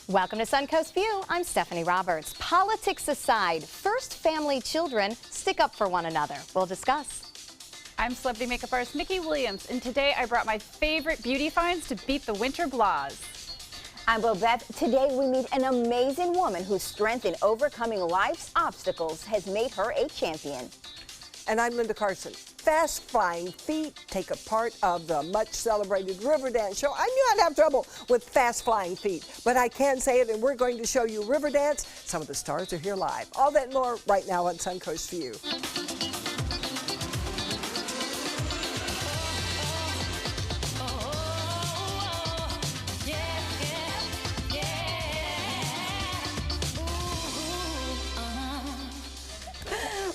Welcome to Suncoast View. I'm Stephanie Roberts. Politics aside, first family children stick up for one another. We'll discuss. I'm celebrity makeup artist Nikki Williams, and today I brought my favorite beauty finds to beat the winter blahs. I'm Bobette. Today we meet an amazing woman whose strength in overcoming life's obstacles has made her a champion. And I'm Linda Carson. Fast flying feet take a part of the much celebrated river dance show. I knew I'd have trouble with fast flying feet, but I can say it, and we're going to show you river dance. Some of the stars are here live. All that and more right now on Suncoast View.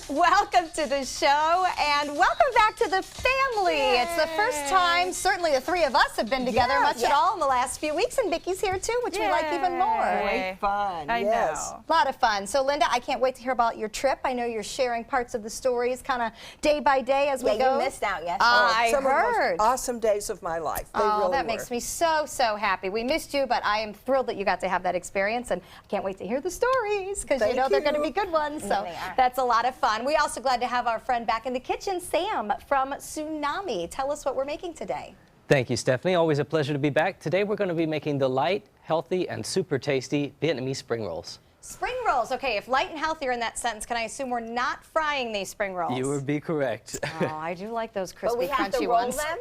Welcome to the show, and welcome back to the family. Yay. It's the first time, certainly the three of us have been together much at all in the last few weeks, and Vicky's here too, which we like even more. Great fun, I know. A lot of fun. So Linda, I can't wait to hear about your trip. I know you're sharing parts of the stories kind of day by day as we go. You missed out yesterday. I Some heard. of the most awesome days of my life. They really that were. makes me so happy. We missed you, but I am thrilled that you got to have that experience, and I can't wait to hear the stories because you know they're going to be good ones. So that's a lot of fun. We're also glad to have our friend back in the kitchen, Sam from Tsunami. Tell us what we're making today. Thank you, Stephanie. Always a pleasure to be back. Today we're going to be making the light, healthy, and super tasty Vietnamese spring rolls. Spring rolls. Okay, if light and healthy are in that sentence, can I assume we're not frying these spring rolls? You would be correct. Oh, I do like those crispy, But we have crunchy to roll ones. them?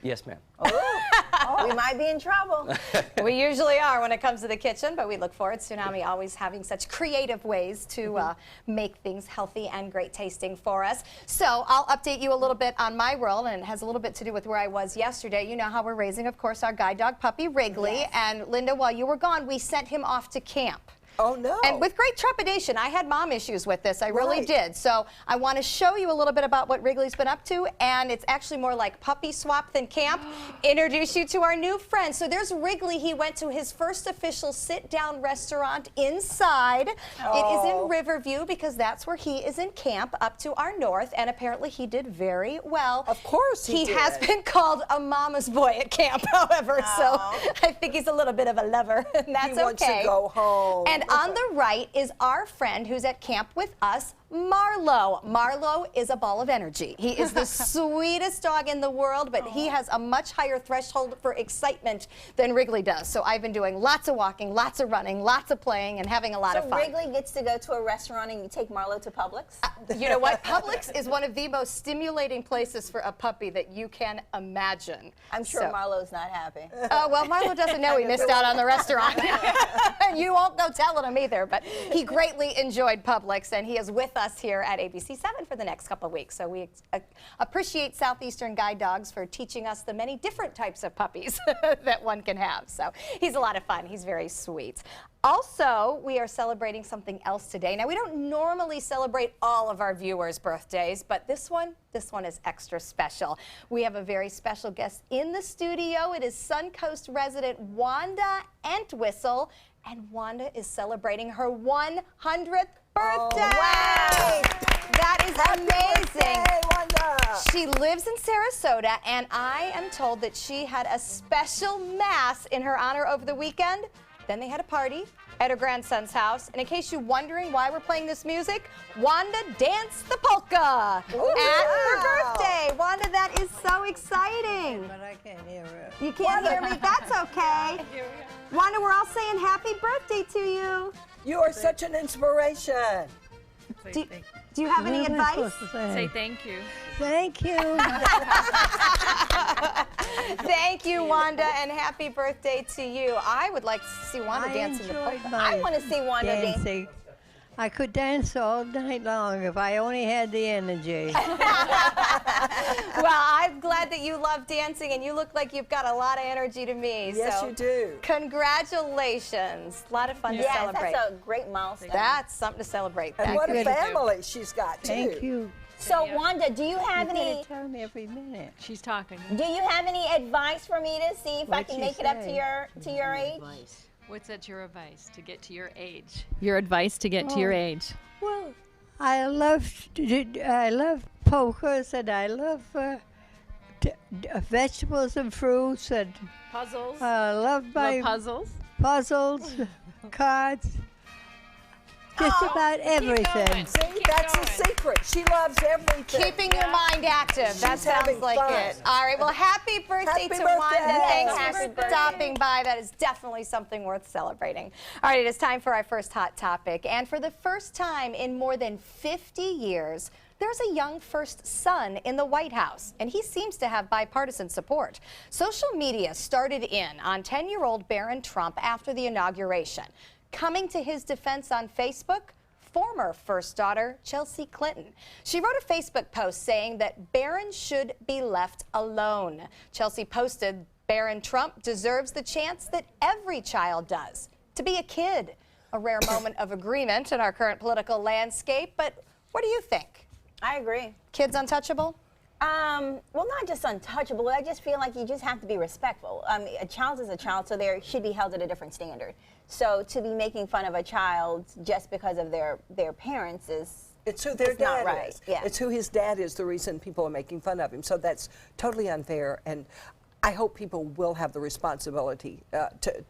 Yes, ma'am. We might be in trouble. We usually are when it comes to the kitchen, but we look forward to Tsunami always having such creative ways to make things healthy and great tasting for us. So I'll update you a little bit on my role, and it has a little bit to do with where I was yesterday. You know how we're raising, of course, our guide dog puppy, Wrigley. Yes. And Linda, while you were gone, we sent him off to camp. Oh, no. And with great trepidation. I had mom issues with this. I really did. So I want to show you a little bit about what Wrigley's been up to, and it's actually more like puppy swap than camp. Introduce you to our new friend. So there's Wrigley. He went to his first official sit-down restaurant inside. It is in Riverview because that's where he is in camp up to our north, and apparently he did very well. Of course he did. He has been called a mama's boy at camp, however, so I think he's a little bit of a lover, and that's okay. He wants to go home. And on the right is our friend who's at camp with us, Marlo. Marlo is a ball of energy. He is the sweetest dog in the world, but he has a much higher threshold for excitement than Wrigley does. So I've been doing lots of walking, lots of running, lots of playing, and having a lot of fun. So Wrigley gets to go to a restaurant and you take Marlo to Publix? You know what? Publix is one of the most stimulating places for a puppy that you can imagine. I'm sure Marlo's not happy. Oh, well, Marlo doesn't know he missed out on the restaurant. And you won't go telling him either, but he greatly enjoyed Publix, and he is with us here at ABC7 for the next couple of weeks. So we appreciate Southeastern Guide Dogs for teaching us the many different types of puppies that one can have. So he's a lot of fun. He's very sweet. Also, we are celebrating something else today. Now, we don't normally celebrate all of our viewers' birthdays, but this one is extra special. We have a very special guest in the studio. It is Suncoast resident Wanda Entwistle, and Wanda is celebrating her 100th birthday. Oh, wow. That is amazing. Birthday, Wanda. She lives in Sarasota, and I am told that she had a special mass in her honor over the weekend. Then they had a party at her grandson's house. And in case you're wondering why we're playing this music, Wanda danced the polka at her birthday. Wanda, that is so exciting. But I can't hear it. You can't hear me? That's okay. Wanda, we're all saying happy birthday to you. You are such an inspiration. Do you have any advice? Say thank you. Thank you. Thank you, Wanda, and happy birthday to you. I would like to see Wanda dancing the polka. I want to see Wanda dancing. I could dance all night long if I only had the energy. Well, I'm glad that you love dancing, and you look like you've got a lot of energy to me. Yes, so you do. Congratulations. A lot of fun to celebrate. That's a great milestone. That's something to celebrate. And what a family she's got, too. Thank you. So, Wanda, do you have any? Tell me every minute. She's talking. Do you have any advice for me to see if I What'd can she make it up say? to your age? What's at your advice to get to your age? Your advice to get to your age. Well, I love polkas, and I love vegetables and fruits, and Puzzles. I love my Love puzzles. puzzles. cards, just about everything. See, that's the secret. She loves everything. Keeping your mind active. That She's sounds having like fun. it. All right. Well, happy birthday Happy to birthday. Wanda. Thanks Happy for birthday. stopping by. That is definitely something worth celebrating. All right. It is time for our first hot topic. And for the first time in more than 50 years, there's a young first son in the White House, and he seems to have bipartisan support. Social media started in on 10-year-old Barron Trump after the inauguration. Coming to his defense on Facebook, former first daughter, Chelsea Clinton. She wrote a Facebook post saying that Barron should be left alone. Chelsea posted, "Barron Trump deserves the chance that every child does, to be a kid." A rare moment of agreement in our current political landscape, but what do you think? I agree. Kids untouchable? Well, not just untouchable. I just feel like you just have to be respectful. A child is a child, so they should be held at a different standard. So to be making fun of a child just because of their parents is It's who their it's not dad right. is. Yeah. It's who his dad is the reason people are making fun of him. So that's totally unfair. And I hope people will have the responsibility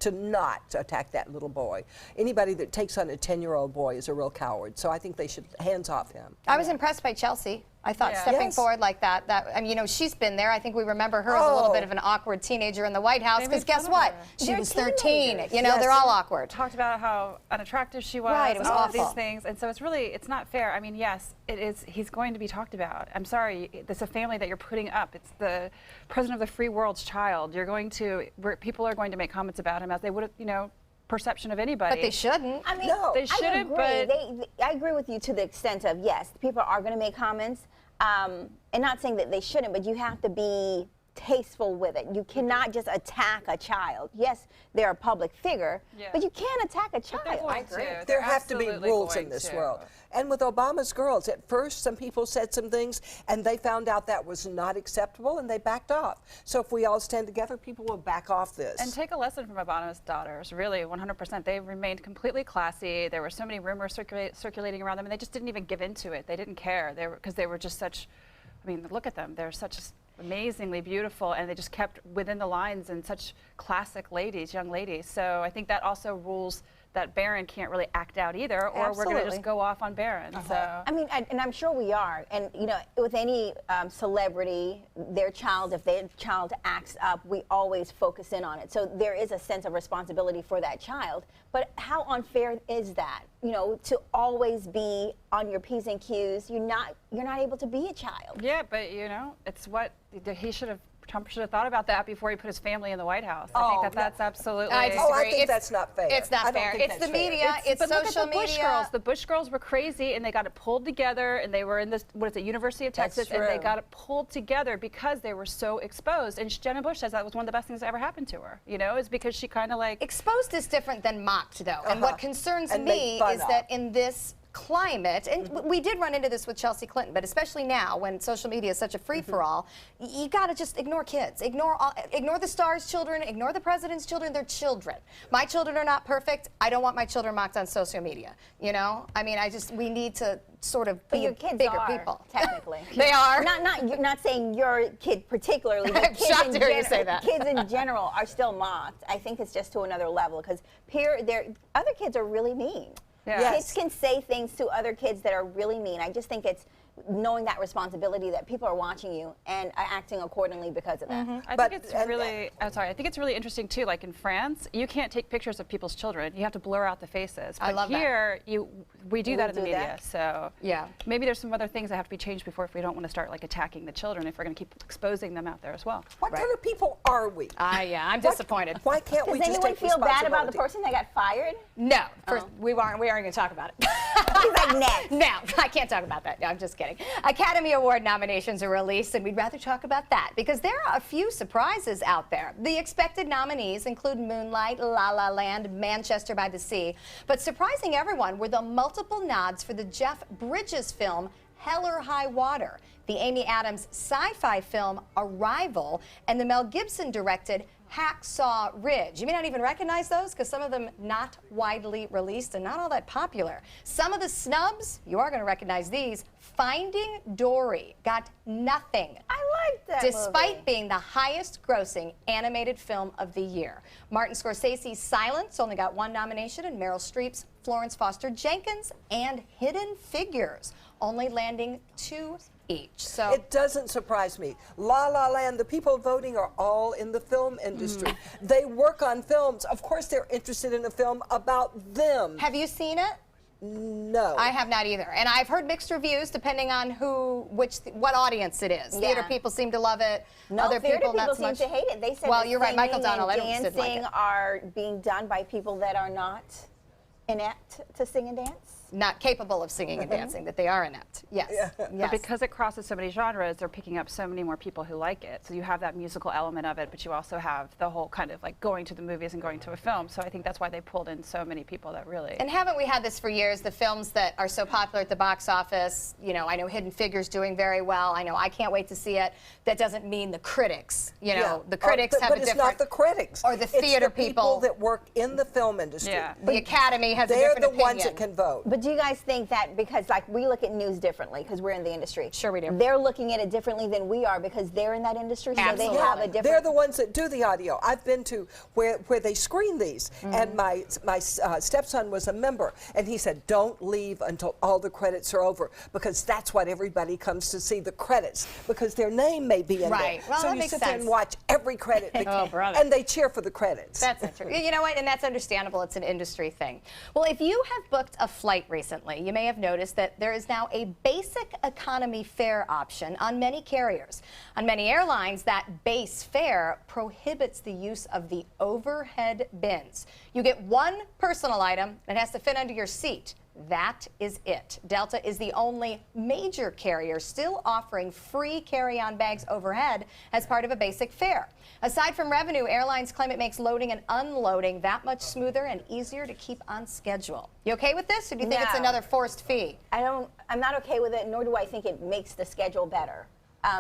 to not attack that little boy. Anybody that takes on a 10-year-old boy is a real coward. So I think they should hands off him. I was impressed by Chelsea. I thought Yeah. stepping Yes. forward like that, I mean, you know, she's been there. I think we remember her as a little Oh. bit of an awkward teenager in the White House, They because made guess fun of what? her. She They're was 13. teenagers. You know, Yes. they're all awkward. Talked about how unattractive she was, Right, it was and all of awful. these things, and so it's not fair. I mean, yes, it is. He's going to be talked about. I'm sorry, it's a family that you're putting up. It's the president of the free world's child. People are going to make comments about him as they would, perception of anybody. But they shouldn't. I mean, No. They I shouldn't, agree. but- I agree with you to the extent of, yes, people are going to make comments, and not saying that they shouldn't, but you have to be tasteful with it. You cannot just attack a child. Yes, they're a public figure, Yeah. but you can't attack a They're child. going to. There They're have to be absolutely rules in going this to. world. And with Obama's girls, at first some people said some things and they found out that was not acceptable and they backed off. So if we all stand together, people will back off this. And take a lesson from Obama's daughters, really, 100%. They remained completely classy. There were so many rumors circulating around them, and they just didn't even give into it. They didn't care. Because they were just such, I mean, look at them. They're such amazingly beautiful, and they just kept within the lines and such classic ladies, young ladies. So I think that also rules that Barron can't really act out either, or we're going to Absolutely. just go off on Barron. So. I mean, and I'm sure we are. And, with any celebrity, their child, if their child acts up, we always focus in on it. So there is a sense of responsibility for that child. But how unfair is that? To always be on your P's and Q's, you're not able to be a child. Yeah, but it's what Trump should have thought about that before he put his family in the White House. I think that's absolutely. I disagree. I think It's- that's not fair. It's not I don't fair. think It's that's the fair. media. It's but social look at the Bush media. girls. The Bush girls were crazy, and they got it pulled together, and they were in this, University of That's Texas, and they true. got it pulled together because they were so exposed. And Jenna Bush says that was one of the best things that ever happened to her. Is because she kind of like. Exposed is different than mocked, though. And what concerns And me made fun is of. that in this climate, and we did run into this with Chelsea Clinton, but especially now when social media is such a free-for-all, you got to just ignore kids. Ignore the stars' children, ignore the president's children. They're children. My children are not perfect. I don't want my children mocked on social media. I mean, we need to sort of But be your kids bigger are, people. technically. They are. You're not saying your kid particularly, but I'm shocked to hear you say that. kids in general are still mocked. I think it's just to another level because other kids are really mean. Yeah. Yes. Kids can say things to other kids that are really mean. I just think it's knowing that responsibility that people are watching you and acting accordingly because of that. I But- think it's and- really. I'm sorry. I think it's really interesting too. Like in France, you can't take pictures of people's children. You have to blur out the faces. But I love that. here, we do that in the do media. that? So Yeah. maybe there's some other things that have to be changed before if we don't want to start like attacking the children. If we're going to keep exposing them out there as well. What kind of people are we? Yeah, I'm What- disappointed. Why can't we Does just anyone take feel bad about the responsibility? person that got fired? No, first, we aren't going to talk about it. He's like, next. No, I can't talk about that. No, I'm just kidding. Academy Award nominations are released, and we'd rather talk about that because there are a few surprises out there. The expected nominees include Moonlight, La La Land, Manchester by the Sea. But surprising everyone were the multiple nods for the Jeff Bridges film Hell or High Water, the Amy Adams sci-fi film Arrival, and the Mel Gibson-directed Hacksaw Ridge. You may not even recognize those because some of them not widely released and not all that popular. Some of the snubs, you are going to recognize these. Finding Dory got nothing. I like that Despite movie. being the highest grossing animated film of the year. Martin Scorsese's Silence only got 1 nomination, and Meryl Streep's Florence Foster Jenkins and Hidden Figures only landing 2 each. So It doesn't surprise me. La La Land, the people voting are all in the film industry. They work on films. Of course they're interested in a film about them. have you seen it? No. I have not either, and I've heard mixed reviews depending on what audience it is. Theater people seem to love it. No, other theater people not so seem much. to hate it. They said Well, the you're right. Michael singing Donnell, and everyone didn't like dancing it. are being done by people that are not inept to sing and dance. Not capable of singing and dancing, that they are inept. Yes. Yes. But because it crosses so many genres, they're picking up so many more people who like it. So you have that musical element of it, but you also have the whole kind of like going to the movies and going to a film. So I think that's why they pulled in so many people that really. And haven't we had this for years? The films that are so popular at the box office, you know, I know Hidden Figures doing very well. I know I can't wait to see it. That doesn't mean the critics. You know, the critics have but a it's different. not the critics. Or the It's theater the people people. that work in the film industry. Yeah. The Academy has a They're different the opinion. ones that can vote. But do you guys think that because like we look at news differently because we're in the industry? Sure we do. They're looking at it differently than we are because they're in that industry, so Absolutely. they have a different. They're the ones that do the audio. I've been to where they screen these, and my stepson was a member, and he said, "Don't leave until all the credits are over, because that's what everybody comes to see, the credits, because their name may be in Right. there." Well, so that you makes sit there sense. and watch every credit, brother. and they cheer for the credits. That's interesting. You know what? And that's understandable. It's an industry thing. Well, if you have booked a flight recently, you may have noticed that there is now a basic economy fare option on many carriers. On many airlines, that base fare prohibits the use of the overhead bins. You get one personal item that has to fit under your seat. That is it. Delta is the only major carrier still offering free carry-on bags overhead as part of a basic fare. Aside from revenue, airlines claim it makes loading and unloading that much smoother and easier to keep on schedule. You okay with this, or do you think it's No. another forced fee? I'm not okay with it, nor do I think it makes the schedule better.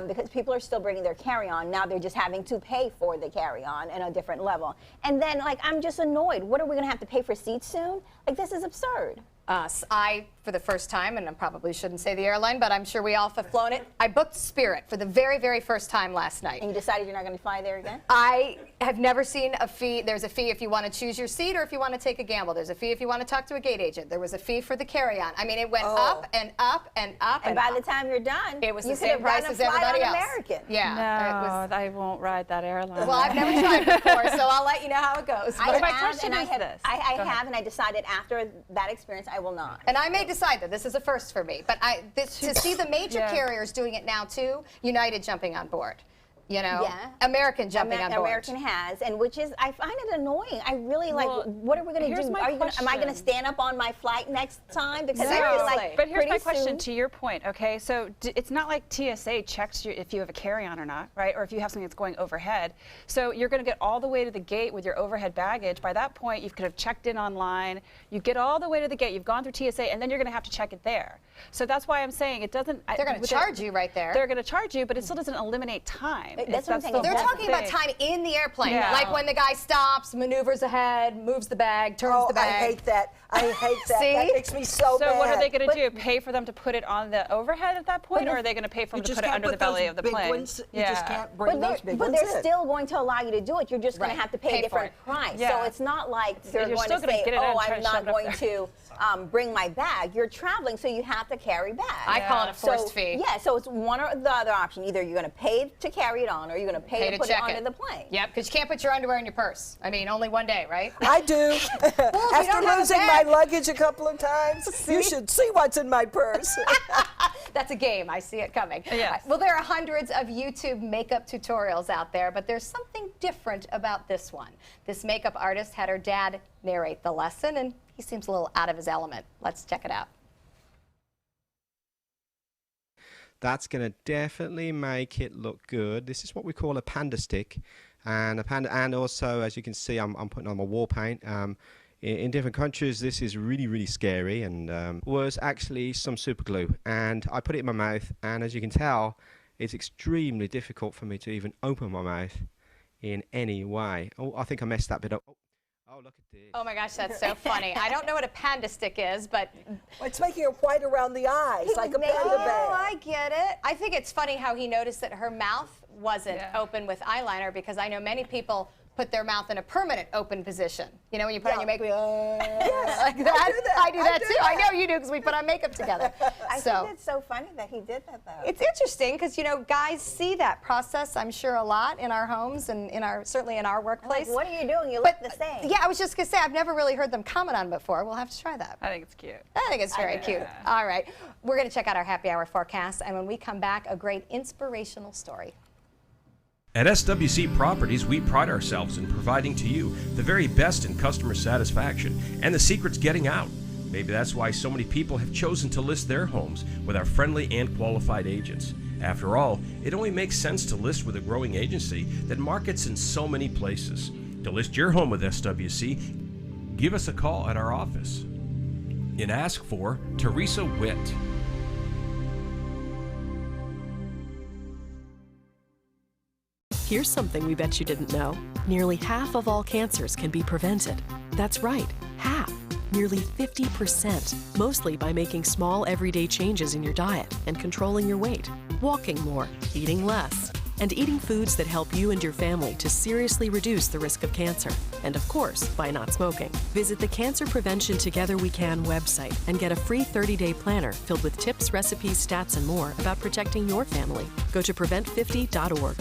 Because people are still bringing their carry-on. Now they're just having to pay for the carry-on at a different level. And then, like, I'm just annoyed. What are we going to have to pay for seats soon? Like, this is absurd. I, for the first time, and I probably shouldn't say the airline, but I'm sure we all have flown it, I booked Spirit for the very, very first time last night. And you decided you're not going to fly there again? I have never seen a fee. There's a fee if you want to choose your seat or if you want to take a gamble. There's a fee if you want to talk to a gate agent. There was a fee for the carry-on. I mean, it went up and up and up. And by the time you're done, it was you the could same have price gotten a as flight everybody on else. American. Yeah. No, I won't ride that airline. Well, I've never tried before, so I'll let you know how it goes. I my have, question and is this. I Go ahead. have, and I decided after that experience, I will not. And I may decide that this is a first for me, but to see the major carriers doing it now too, United jumping on board, you know, Yeah. American jumping on board. American has, and which is, I find it annoying. I really like, Well, what are we going to here's do? my Am I going to question. stand up on my flight next time? Because I feel like But here's my pretty question soon- to your point, okay? So it's not like TSA checks you if you have a carry-on or not, right? Or if you have something that's going overhead. So you're going to get all the way to the gate with your overhead baggage. By that point, you could have checked in online. You get all the way to the gate. You've gone through TSA, and then you're going to have to check it there. So that's why I'm saying it doesn't. They're going to charge you right there. They're going to charge you, but it still doesn't eliminate time. That's what I'm saying. They're That's talking about time in the airplane, Yeah. like when the guy stops, maneuvers ahead, moves the bag, turns Oh, the bag. I hate that. I hate that. See? That makes me so bad. So what are they going to do? Pay for them to put it on the overhead at that point, or are they going to pay for them to put it under the belly of the plane? You just can't bring those big But ones they're in. still going to allow you to do it. You're just going Right. to have to pay Pay a for different it. price. Yeah. So it's not like they're You're going still to gonna say, get it in oh, and try I'm to shove not it up going there. to bring my bag. You're traveling, so you have to carry bags. I call it a forced fee. Yeah, so it's one or the other option. Either you're going to pay to carry it on, or you're going to pay to put it check onto the plane. Yep, because you can't put your underwear in your purse. I mean, only one day, right? I do. After don't have a losing my bag. luggage a couple of times, you should see what's in my purse. That's a game. I see it coming. Yes. Well, there are hundreds of YouTube makeup tutorials out there, but there's something different about this one. This makeup artist had her dad narrate the lesson, and he seems a little out of his element. Let's check it out. That's going to definitely make it look good. This is what we call a panda stick, and a panda, and also, as you can see, I'm putting on my war paint. In different countries, this is really scary, and was actually some super glue, and I put it in my mouth, and as you can tell, it's extremely difficult for me to even open my mouth. in any way. Oh, I think I messed that bit up. Oh, look at this. Oh my gosh, that's so funny. I don't know what a panda stick is, but It's making it white around the eyes, like a panda oh, bear. I get it. I think it's funny how he noticed that her mouth wasn't Yeah. open with eyeliner, because I know many people put their mouth in a permanent open position. You know, when you put on your makeup, like that. I do that too. I know you do, because we put on makeup together. I think it's so funny that he did that, though. It's interesting because, you know, guys see that process, I'm sure, a lot in our homes and certainly in our workplace. Like, what are you doing? You look the same. Yeah, I was just going to say, I've never really heard them comment on it before. We'll have to try that. I think it's cute. I think it's very cute. All right. We're going to check out our happy hour forecast, and when we come back, a great inspirational story. At SWC Properties, we pride ourselves in providing to you the very best in customer satisfaction, and the secret's getting out. Maybe that's why so many people have chosen to list their homes with our friendly and qualified agents. After all, it only makes sense to list with a growing agency that markets in so many places. To list your home with SWC, give us a call at our office and ask for Teresa Witt. Here's something we bet you didn't know. Nearly half of all cancers can be prevented. That's right, half. Nearly 50%, mostly by making small everyday changes in your diet and controlling your weight, walking more, eating less, and eating foods that help you and your family to seriously reduce the risk of cancer. And of course, by not smoking. Visit the Cancer Prevention Together We Can website and get a free 30-day planner filled with tips, recipes, stats, and more about protecting your family. Go to prevent50.org.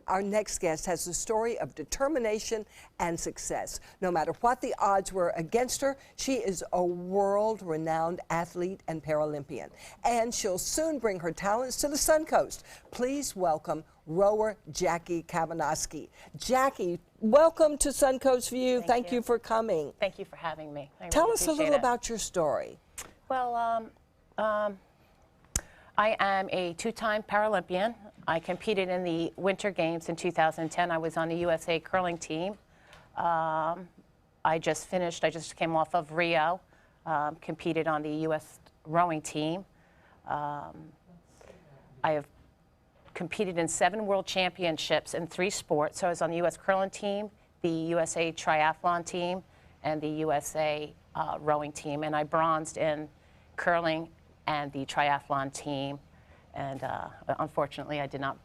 Our next guest has a story of determination and success. No matter what the odds were against her, she is a world-renowned athlete and Paralympian. And she'll soon bring her talents to the Suncoast. Please welcome rower Jackie Kavanaski. Jackie, welcome to Suncoast View. Thank you for coming. Thank you for having me. I Tell really us a appreciate little it. about your story. Well, I am a two-time Paralympian. I competed in the Winter Games in 2010. I was on the USA curling team. I just came off of Rio, competed on the US rowing team. I have competed in 7 world championships in 3 sports. So I was on the US curling team, the USA triathlon team, and the USA rowing team. And I bronzed in curling and the triathlon team. And unfortunately, I did not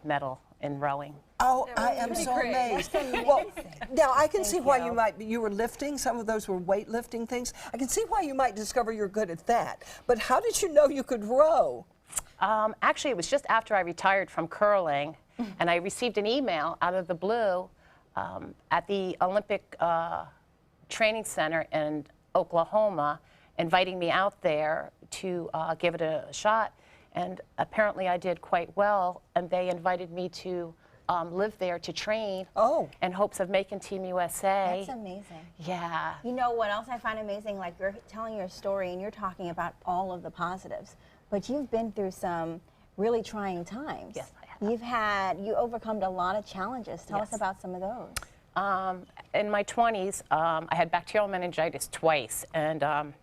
medal in rowing. Oh, I am so amazed. Well, now I can see why you were lifting. Some of those were weightlifting things. I can see why you might discover you're good at that. But how did you know you could row? Actually, it was just after I retired from curling, and I received an email out of the blue at the Olympic Training Center in Oklahoma, inviting me out there to give it a shot. And apparently I did quite well, and they invited me to live there to train in hopes of making Team USA. That's amazing. Yeah. You know what else I find amazing? Like, you're telling your story and you're talking about all of the positives, but you've been through some really trying times. Yes, I have. You overcome a lot of challenges. Tell us about some of those. In my 20s, I had bacterial meningitis twice, and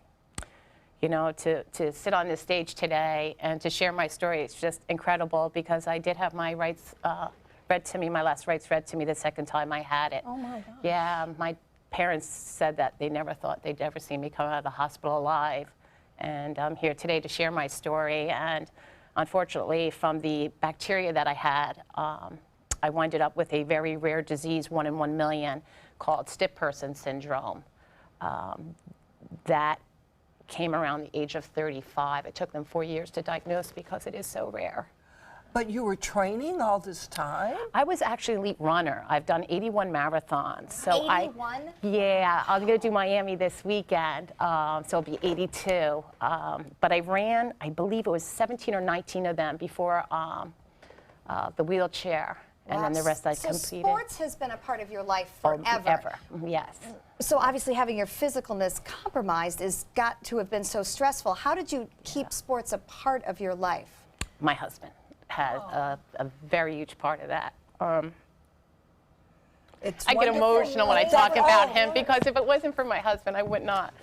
you know, to sit on this stage today and to share my story, it's just incredible, because I did have my rights read to me, my last rights read to me the second time I had it. Oh my gosh. Yeah, my parents said that they never thought they'd ever see me come out of the hospital alive. And I'm here today to share my story. And unfortunately, from the bacteria that I had, I winded up with a very rare disease, 1 in 1 million, called stiff person syndrome. That came around the age of 35. It took them 4 years to diagnose because it is so rare. But you were training all this time? I was actually an elite runner. I've done 81 marathons. So 81? Yeah, I'm going to do Miami this weekend, so it'll be 82. But I ran, I believe it was 17 or 19 of them before the wheelchair. And then the rest I completed. So sports has been a part of your life forever. Forever, yes. So obviously having your physicalness compromised has got to have been so stressful. How did you keep sports a part of your life? My husband has a very huge part of that. I get emotional when I talk about him, because if it wasn't for my husband, I would not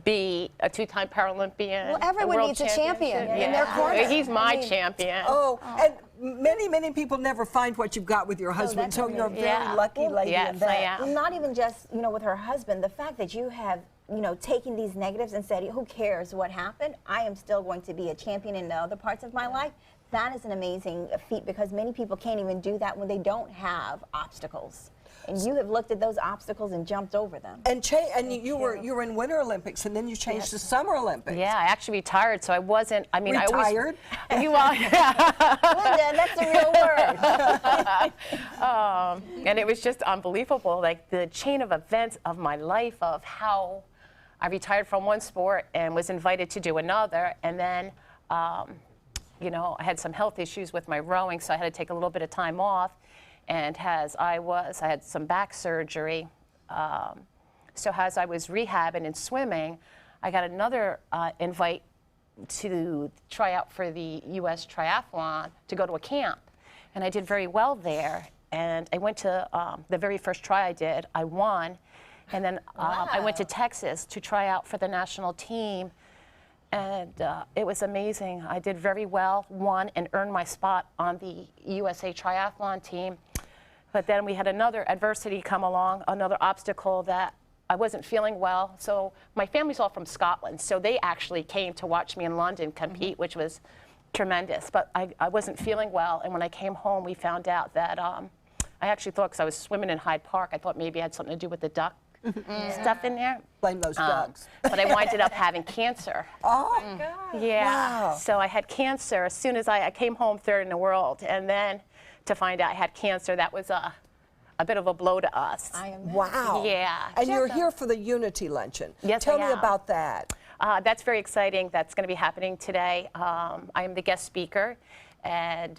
be a 2-time Paralympian. Well, everyone needs a champion in their corner. He's my champion. Oh, and many people never find what you've got with your husband, that's so you're a very Yeah. lucky lady Yes, in that. I am. Not even just, with her husband, the fact that you have, taken these negatives and said, who cares what happened? I am still going to be a champion in the other parts of my life. That is an amazing feat because many people can't even do that when they don't have obstacles. And you have looked at those obstacles and jumped over them. And you were in Winter Olympics, and then you changed to Summer Olympics. Yeah, I actually retired, so I wasn't. I mean, Retired? I always. You are. Linda, that's a real word. And it was just unbelievable, like the chain of events of my life, of how I retired from one sport and was invited to do another, and then, I had some health issues with my rowing, so I had to take a little bit of time off. And I had some back surgery. So as I was rehabbing and swimming, I got another invite to try out for the U.S. Triathlon to go to a camp. And I did very well there. And I went to the very first try I did, I won. And then I went to Texas to try out for the national team. And it was amazing. I did very well, won, and earned my spot on the USA Triathlon team. But then we had another adversity come along, another obstacle that I wasn't feeling well. So my family's all from Scotland, so they actually came to watch me in London compete, which was tremendous. But I wasn't feeling well, and when I came home, we found out that I actually thought, because I was swimming in Hyde Park, I thought maybe it had something to do with the duck stuff in there. Blame those ducks. But I winded up having cancer. Oh, my God. Yeah. Wow. So I had cancer as soon as I came home third in the world. And then to find out I had cancer, that was a bit of a blow to us. Wow. Yeah. And you're here for the Unity Luncheon. Yes, Tell I me am. about that. That's very exciting. That's going to be happening today. I am the guest speaker, and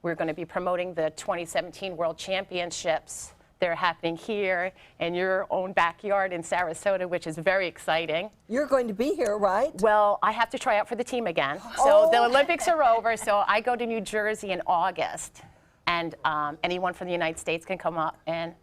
we're going to be promoting the 2017 World Championships. They're happening here in your own backyard in Sarasota, which is very exciting. You're going to be here, right? Well, I have to try out for the team again. So the Olympics are over, so I go to New Jersey in August. And anyone from the United States can come up and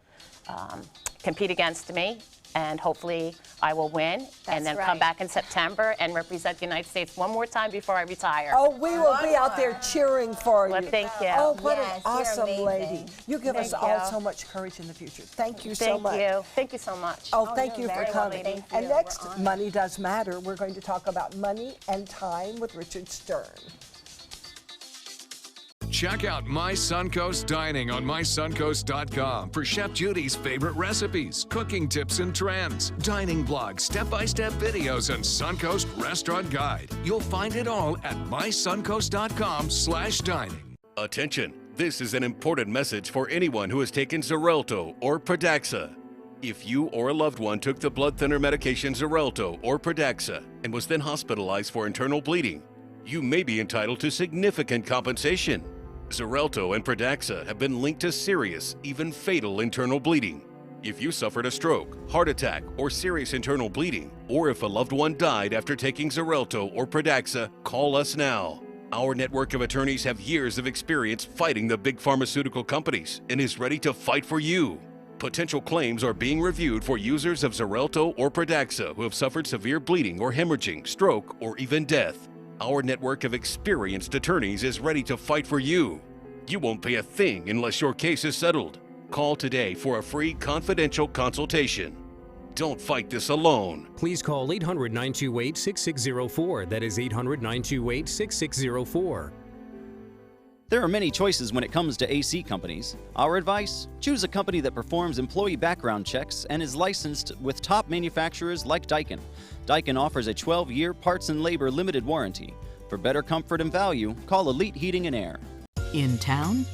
compete against me. And hopefully I will win, and then come back in September and represent the United States one more time before I retire. Oh, we will be out there cheering for you. Well, thank you. Oh, what Yes, an awesome you're lady. amazing. You give us Thank all you. so much courage in the future. Thank you so Thank much. you. Thank you so much. Oh, thank you you're for very coming. welcome. Thank And you. next, We're honored. Money Does Matter. We're going to talk about money and time with Richard Stern. Check out My Suncoast Dining on mysuncoast.com for Chef Judy's favorite recipes, cooking tips and trends, dining blogs, step-by-step videos, and Suncoast Restaurant Guide. You'll find it all at mysuncoast.com/dining. Attention, this is an important message for anyone who has taken Xarelto or Pradaxa. If you or a loved one took the blood thinner medication Xarelto or Pradaxa and was then hospitalized for internal bleeding, you may be entitled to significant compensation. Xarelto and Pradaxa have been linked to serious, even fatal internal bleeding. If you suffered a stroke, heart attack, or serious internal bleeding, or if a loved one died after taking Xarelto or Pradaxa, call us now. Our network of attorneys have years of experience fighting the big pharmaceutical companies and is ready to fight for you. Potential claims are being reviewed for users of Xarelto or Pradaxa who have suffered severe bleeding or hemorrhaging, stroke, or even death. Our network of experienced attorneys is ready to fight for you. You won't pay a thing unless your case is settled. Call today for a free confidential consultation. Don't fight this alone. Please call 800-928-6604. That is 800-928-6604. There are many choices when it comes to AC companies. Our advice? Choose a company that performs employee background checks and is licensed with top manufacturers like Daikin. Daikin offers a 12-year parts and labor limited warranty. For better comfort and value, call Elite Heating and Air. In town?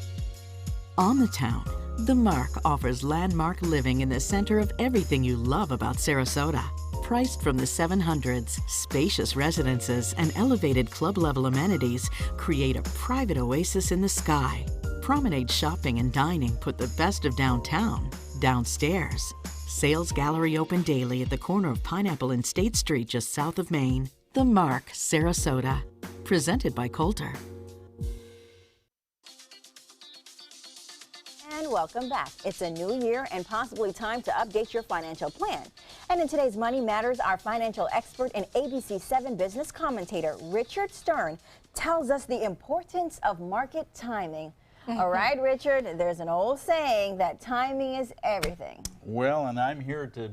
On the town, The Mark offers landmark living in the center of everything you love about Sarasota. Priced from the 700s, spacious residences and elevated club-level amenities create a private oasis in the sky. Promenade shopping and dining put the best of downtown downstairs. Sales gallery open daily at the corner of Pineapple and State Street just south of Maine. The Mark, Sarasota. Presented by Coulter. And welcome back. It's a new year and possibly time to update your financial plan. And in today's Money Matters, our financial expert and ABC7 business commentator, Richard Stern, tells us the importance of market timing. All right, Richard, there's an old saying that timing is everything. Well, and I'm here to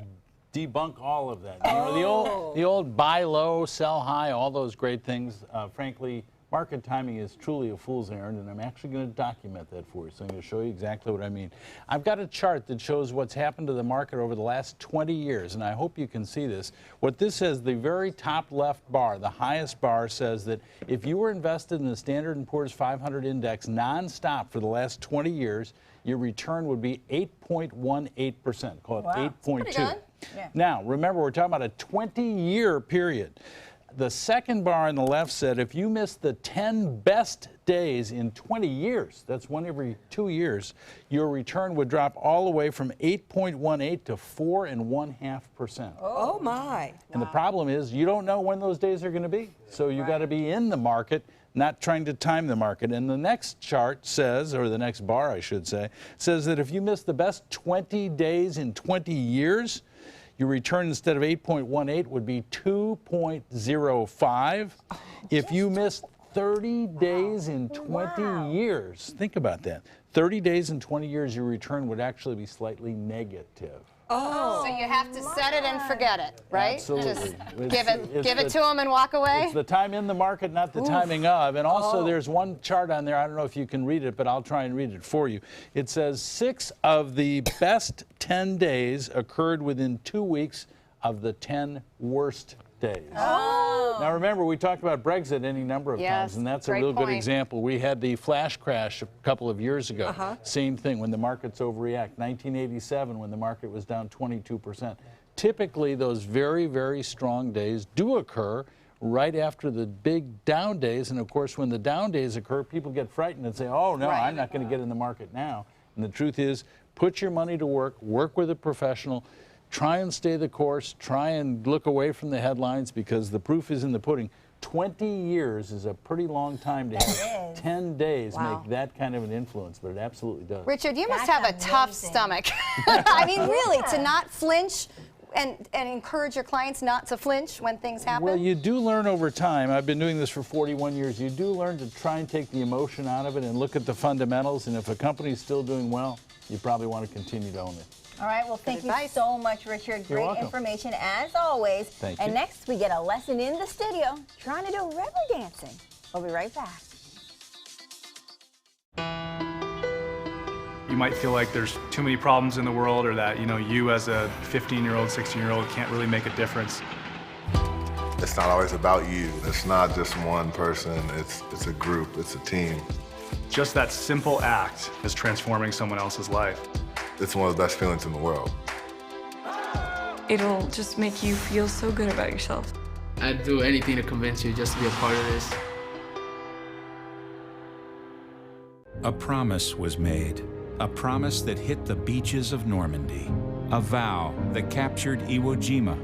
debunk all of that. You know, the old buy low, sell high, all those great things. Frankly, market timing is truly a fool's errand, and I'm actually going to document that for you. So I'm going to show you exactly what I mean. I've got a chart that shows what's happened to the market over the last 20 years, and I hope you can see this. What this says, the very top left bar, the highest bar, says that if you were invested in the Standard & Poor's 500 index nonstop for the last 20 years, your return would be 8.18%. Call it 8.2. Yeah. Now, remember, we're talking about a 20-year period. The second bar on the left said if you missed the 10 best days in 20 years, that's one every 2 years, your return would drop all the way from 8.18 to 4.5%. Oh my. And the problem is you don't know when those days are going to be. So you got to be in the market, not trying to time the market. And the next chart says, or the next bar I should say, says that if you miss the best 20 days in 20 years, your return instead of 8.18 would be 2.05. If you missed 30 days in 20 years, think about that. 30 days in 20 years, your return would actually be slightly negative. Oh, so you have to set it and forget it, right? Absolutely. Just give it to them and walk away? It's the time in the market, not the timing of. And also there's one chart on there, I don't know if you can read it, but I'll try and read it for you. It says 6 of the best 10 days occurred within 2 weeks of the 10 worst days. Now remember, we talked about Brexit any number of times, and that's a real good example. We had the flash crash a couple of years ago. Same thing, when the markets overreact. 1987, when the market was down 22%. Typically, those very, very strong days do occur right after the big down days. And of course, when the down days occur, people get frightened and say, oh no, I'm not going to get in the market now. And the truth is, put your money to work with a professional. Try and stay the course. Try and look away from the headlines, because the proof is in the pudding. 20 years is a pretty long time to have 10 days make that kind of an influence, but it absolutely does. Richard, you must have a tough stomach. I mean, really, to not flinch and encourage your clients not to flinch when things happen? Well, you do learn over time. I've been doing this for 41 years. You do learn to try and take the emotion out of it and look at the fundamentals, and if a company's still doing well, you probably want to continue to own it. All right, well, thank you so much, Richard. You're Great welcome. information, as always. Thank and you. next, we get a lesson in the studio trying to do river dancing. We'll be right back. You might feel like there's too many problems in the world, or that, you as a 15-year-old, 16-year-old can't really make a difference. It's not always about you. It's not just one person. It's a group. It's a team. Just that simple act is transforming someone else's life. It's one of the best feelings in the world. It'll just make you feel so good about yourself. I'd do anything to convince you just to be a part of this. A promise was made. A promise that hit the beaches of Normandy. A vow that captured Iwo Jima.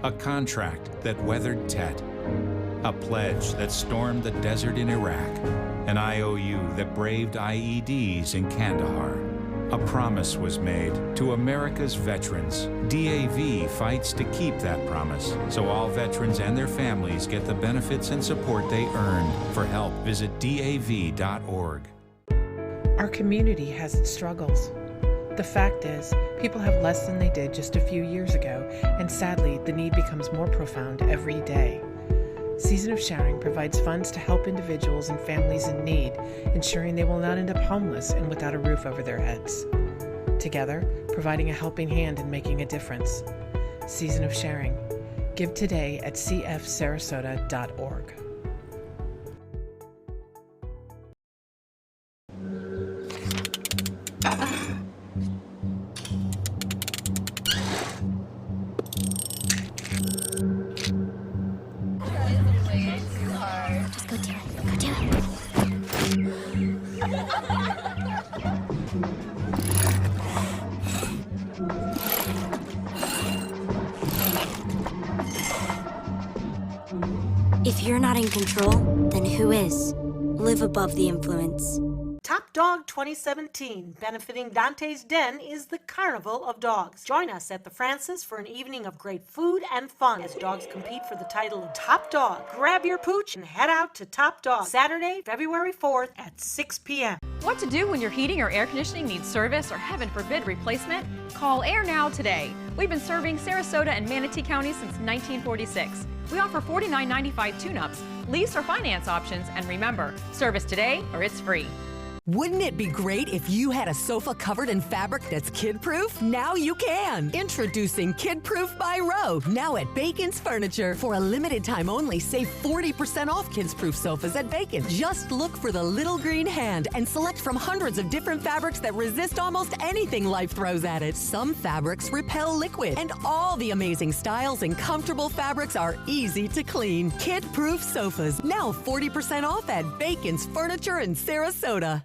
A contract that weathered Tet. A pledge that stormed the desert in Iraq. An IOU that braved IEDs in Kandahar. A promise was made to America's veterans. DAV fights to keep that promise, so all veterans and their families get the benefits and support they earned. For help, visit DAV.org. Our community has its struggles. The fact is, people have less than they did just a few years ago, and sadly, the need becomes more profound every day. Season of Sharing provides funds to help individuals and families in need, ensuring they will not end up homeless and without a roof over their heads. Together, providing a helping hand and making a difference. Season of Sharing. Give today at cfsarasota.org. If you're not in control, then who is? Live above the influence. Top Top Dog 2017, benefiting Dante's Den, is the Carnival of Dogs. Join us at the Francis for an evening of great food and fun as dogs compete for the title of Top Dog. Grab your pooch and head out to Top Dog Saturday, February 4th at 6 p.m. What to do when your heating or air conditioning needs service or, heaven forbid, replacement? Call Air Now today. We've been serving Sarasota and Manatee counties since 1946. We offer $49.95 tune-ups, lease or finance options, and remember, service today or it's free. Wouldn't it be great if you had a sofa covered in fabric that's kid-proof? Now you can. Introducing Kid-Proof by Roe, now at Bacon's Furniture. For a limited time only, save 40% off kids-proof sofas at Bacon. Just look for the little green hand and select from hundreds of different fabrics that resist almost anything life throws at it. Some fabrics repel liquid, and all the amazing styles and comfortable fabrics are easy to clean. Kid-Proof sofas, now 40% off at Bacon's Furniture in Sarasota.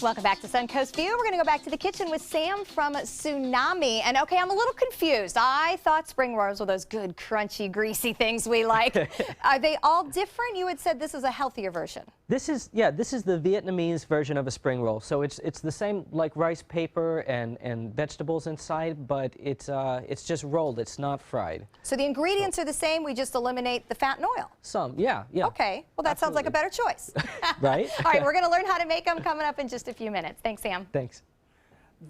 Welcome back to Suncoast View. We're going to go back to the kitchen with Sam from Tsunami. And okay, I'm a little confused. I thought spring rolls were those good, crunchy, greasy things we like. Are they all different? You had said this is a healthier version. This is the Vietnamese version of a spring roll. So it's the same like rice paper and vegetables inside, but it's just rolled. It's not fried. So the ingredients are the same. We just eliminate the fat and oil. Some, yeah. Okay, well that sounds like a better choice. Right? All right, we're going to learn how to make them coming up in just a few minutes. Thanks, Sam. Thanks.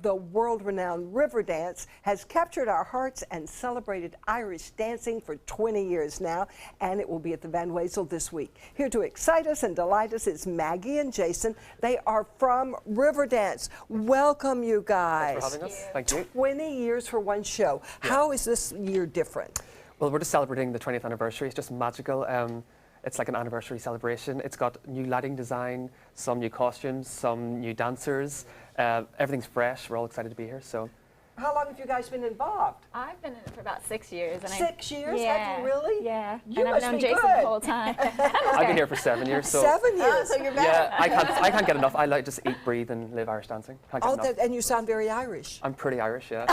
The world-renowned river dance has captured our hearts and celebrated Irish dancing for 20 years now, and it will be at the Van Wezel this week. Here to excite us and delight us is Maggie and Jason. They are from Riverdance. Welcome, you guys. Thanks for having us. Thank you. 20 years for one show. Yeah. How is this year different? Well, we're just celebrating the 20th anniversary. It's just magical. It's like an anniversary celebration. It's got new lighting design, some new costumes, some new dancers. Everything's fresh. We're all excited to be here. So, how long have you guys been involved? I've been in it for about 6 years. And 6 years? Yeah. Have you really? Yeah. You and I've known Jason the whole time. I've been here for 7 years. So 7 years. Oh, so you're better. Yeah, I can't get enough. I like just eat, breathe, and live Irish dancing. Can't get enough. And you sound very Irish. I'm pretty Irish, yeah.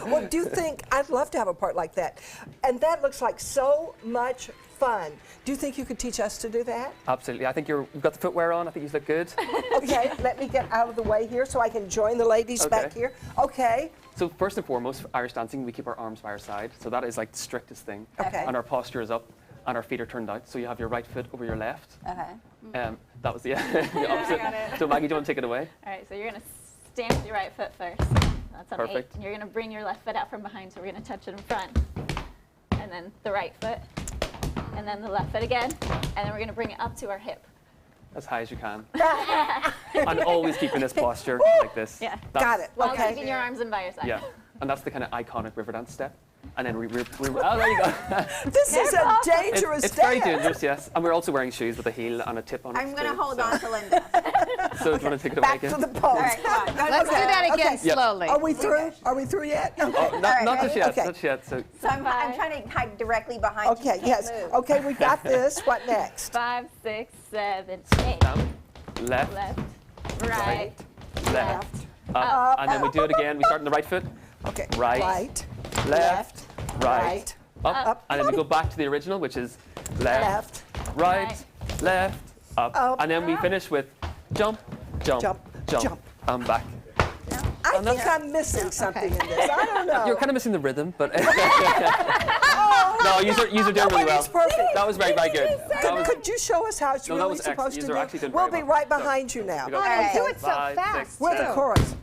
Well, do you think I'd love to have a part like that? And that looks like so much fun. Do you think you could teach us to do that? Absolutely. I think you've got the footwear on. I think you look good. Okay, let me get out of the way here so I can join the ladies back here. Okay. So first and foremost, Irish dancing, we keep our arms by our side. So that is like the strictest thing. Okay. And our posture is up and our feet are turned out. So you have your right foot over your left. Okay. That was the opposite. I got it. So Maggie, do you want to take it away? All right, so you're going to stand with your right foot first. That's on Perfect. 8. And you're going to bring your left foot out from behind, so we're going to touch it in front. And then the right foot. And then the left foot again. And then we're going to bring it up to our hip. As high as you can. And always keeping this posture like this. Yeah. Got it. While Okay. keeping your arms in by your side. Yeah. And that's the kind of iconic Riverdance step. And then oh, there you go. This is a dangerous It's step. very dangerous, yes. And we're also wearing shoes with a heel and a tip on it. I'm going to hold on to Linda. So do you want to take it Back away again? to the pose. All right, come on. Let's do that again slowly. Are we through? Are we through yet? Oh, not just yet. Okay. Not yet. So I'm trying to hide directly behind you. Okay, You yes. can't move. Okay, we got this. What next? 5, 6, 7, 8. down, left, Left, right, left, up. And then we do it again. We start on the right foot. Okay. Right, Right. left, right, Right. up. And then we go back to the original, which is left, right, left, up. And then we finish with jump, jump, Jump, jump, jump. and back. I think I'm missing something in this. I don't know. You're kind of missing the rhythm, but no, you are doing really well. It's perfect. That was very, very good. That was, Could you show us how it's No, that really was supposed excellent. to You're be? actually doing We'll very be well. right behind you now. we go. Oh, do it so 5, fast. 6, We're the 7. chorus.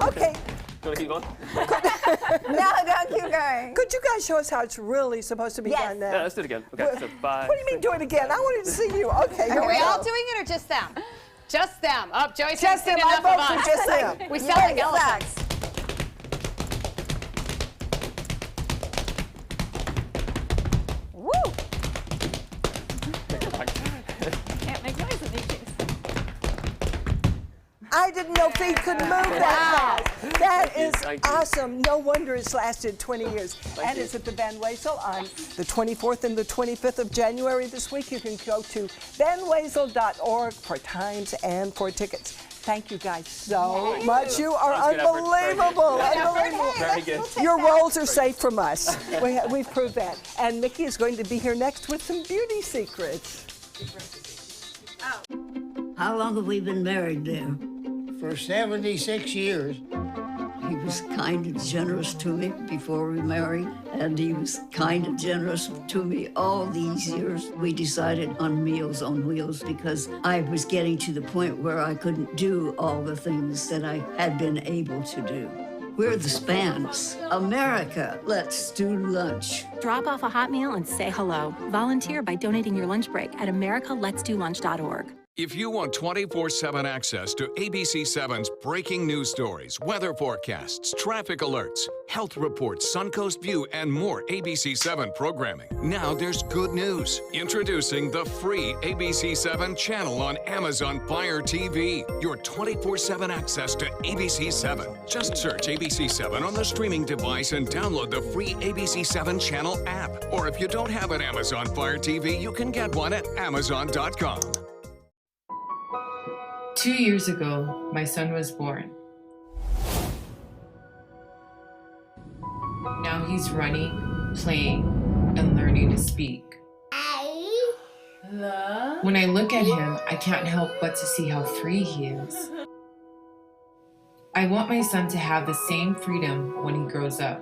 Okay. Do you want to keep going? No, don't keep going. Could you guys show us how it's really supposed to be done now? Yeah, let's do it again. Okay, so 5. What do you mean do it again? I wanted to see you. Okay, here Are we we go. all doing it or just them? Just them. Up, Joyce. Just them. I vote for just them. We sound like elephants. Woo! Can't make noise in these shoes. I didn't know feet could move that fast. That is Thank you. awesome. No wonder it's lasted 20 years. And it's at the Van Wezel on the 24th and the 25th of January this week. You can go to vanwezel.org for times and for tickets. Thank you guys so much. You are Sounds good, Edward. Very good. unbelievable. Yeah, Unbelievable. very good. Your rolls are safe from us. We've proved that. And Mickey is going to be here next with some beauty secrets. How long have we been married, dear? For 76 years. He was kind and generous to me before we married, and he was kind and generous to me all these years. We decided on Meals on Wheels because I was getting to the point where I couldn't do all the things that I had been able to do. We're the Spans. America, let's do lunch. Drop off a hot meal and say hello. Volunteer by donating your lunch break at americaletsdolunch.org. If you want 24/7 access to ABC7's breaking news stories, weather forecasts, traffic alerts, health reports, Suncoast View, and more ABC7 programming, now there's good news. Introducing the free ABC7 channel on Amazon Fire TV. Your 24/7 access to ABC7. Just search ABC7 on the streaming device and download the free ABC7 channel app. Or if you don't have an Amazon Fire TV, you can get one at Amazon.com. 2 years ago, my son was born. Now he's running, playing, and learning to speak. When I look at him, I can't help but to see how free he is. I want my son to have the same freedom when he grows up.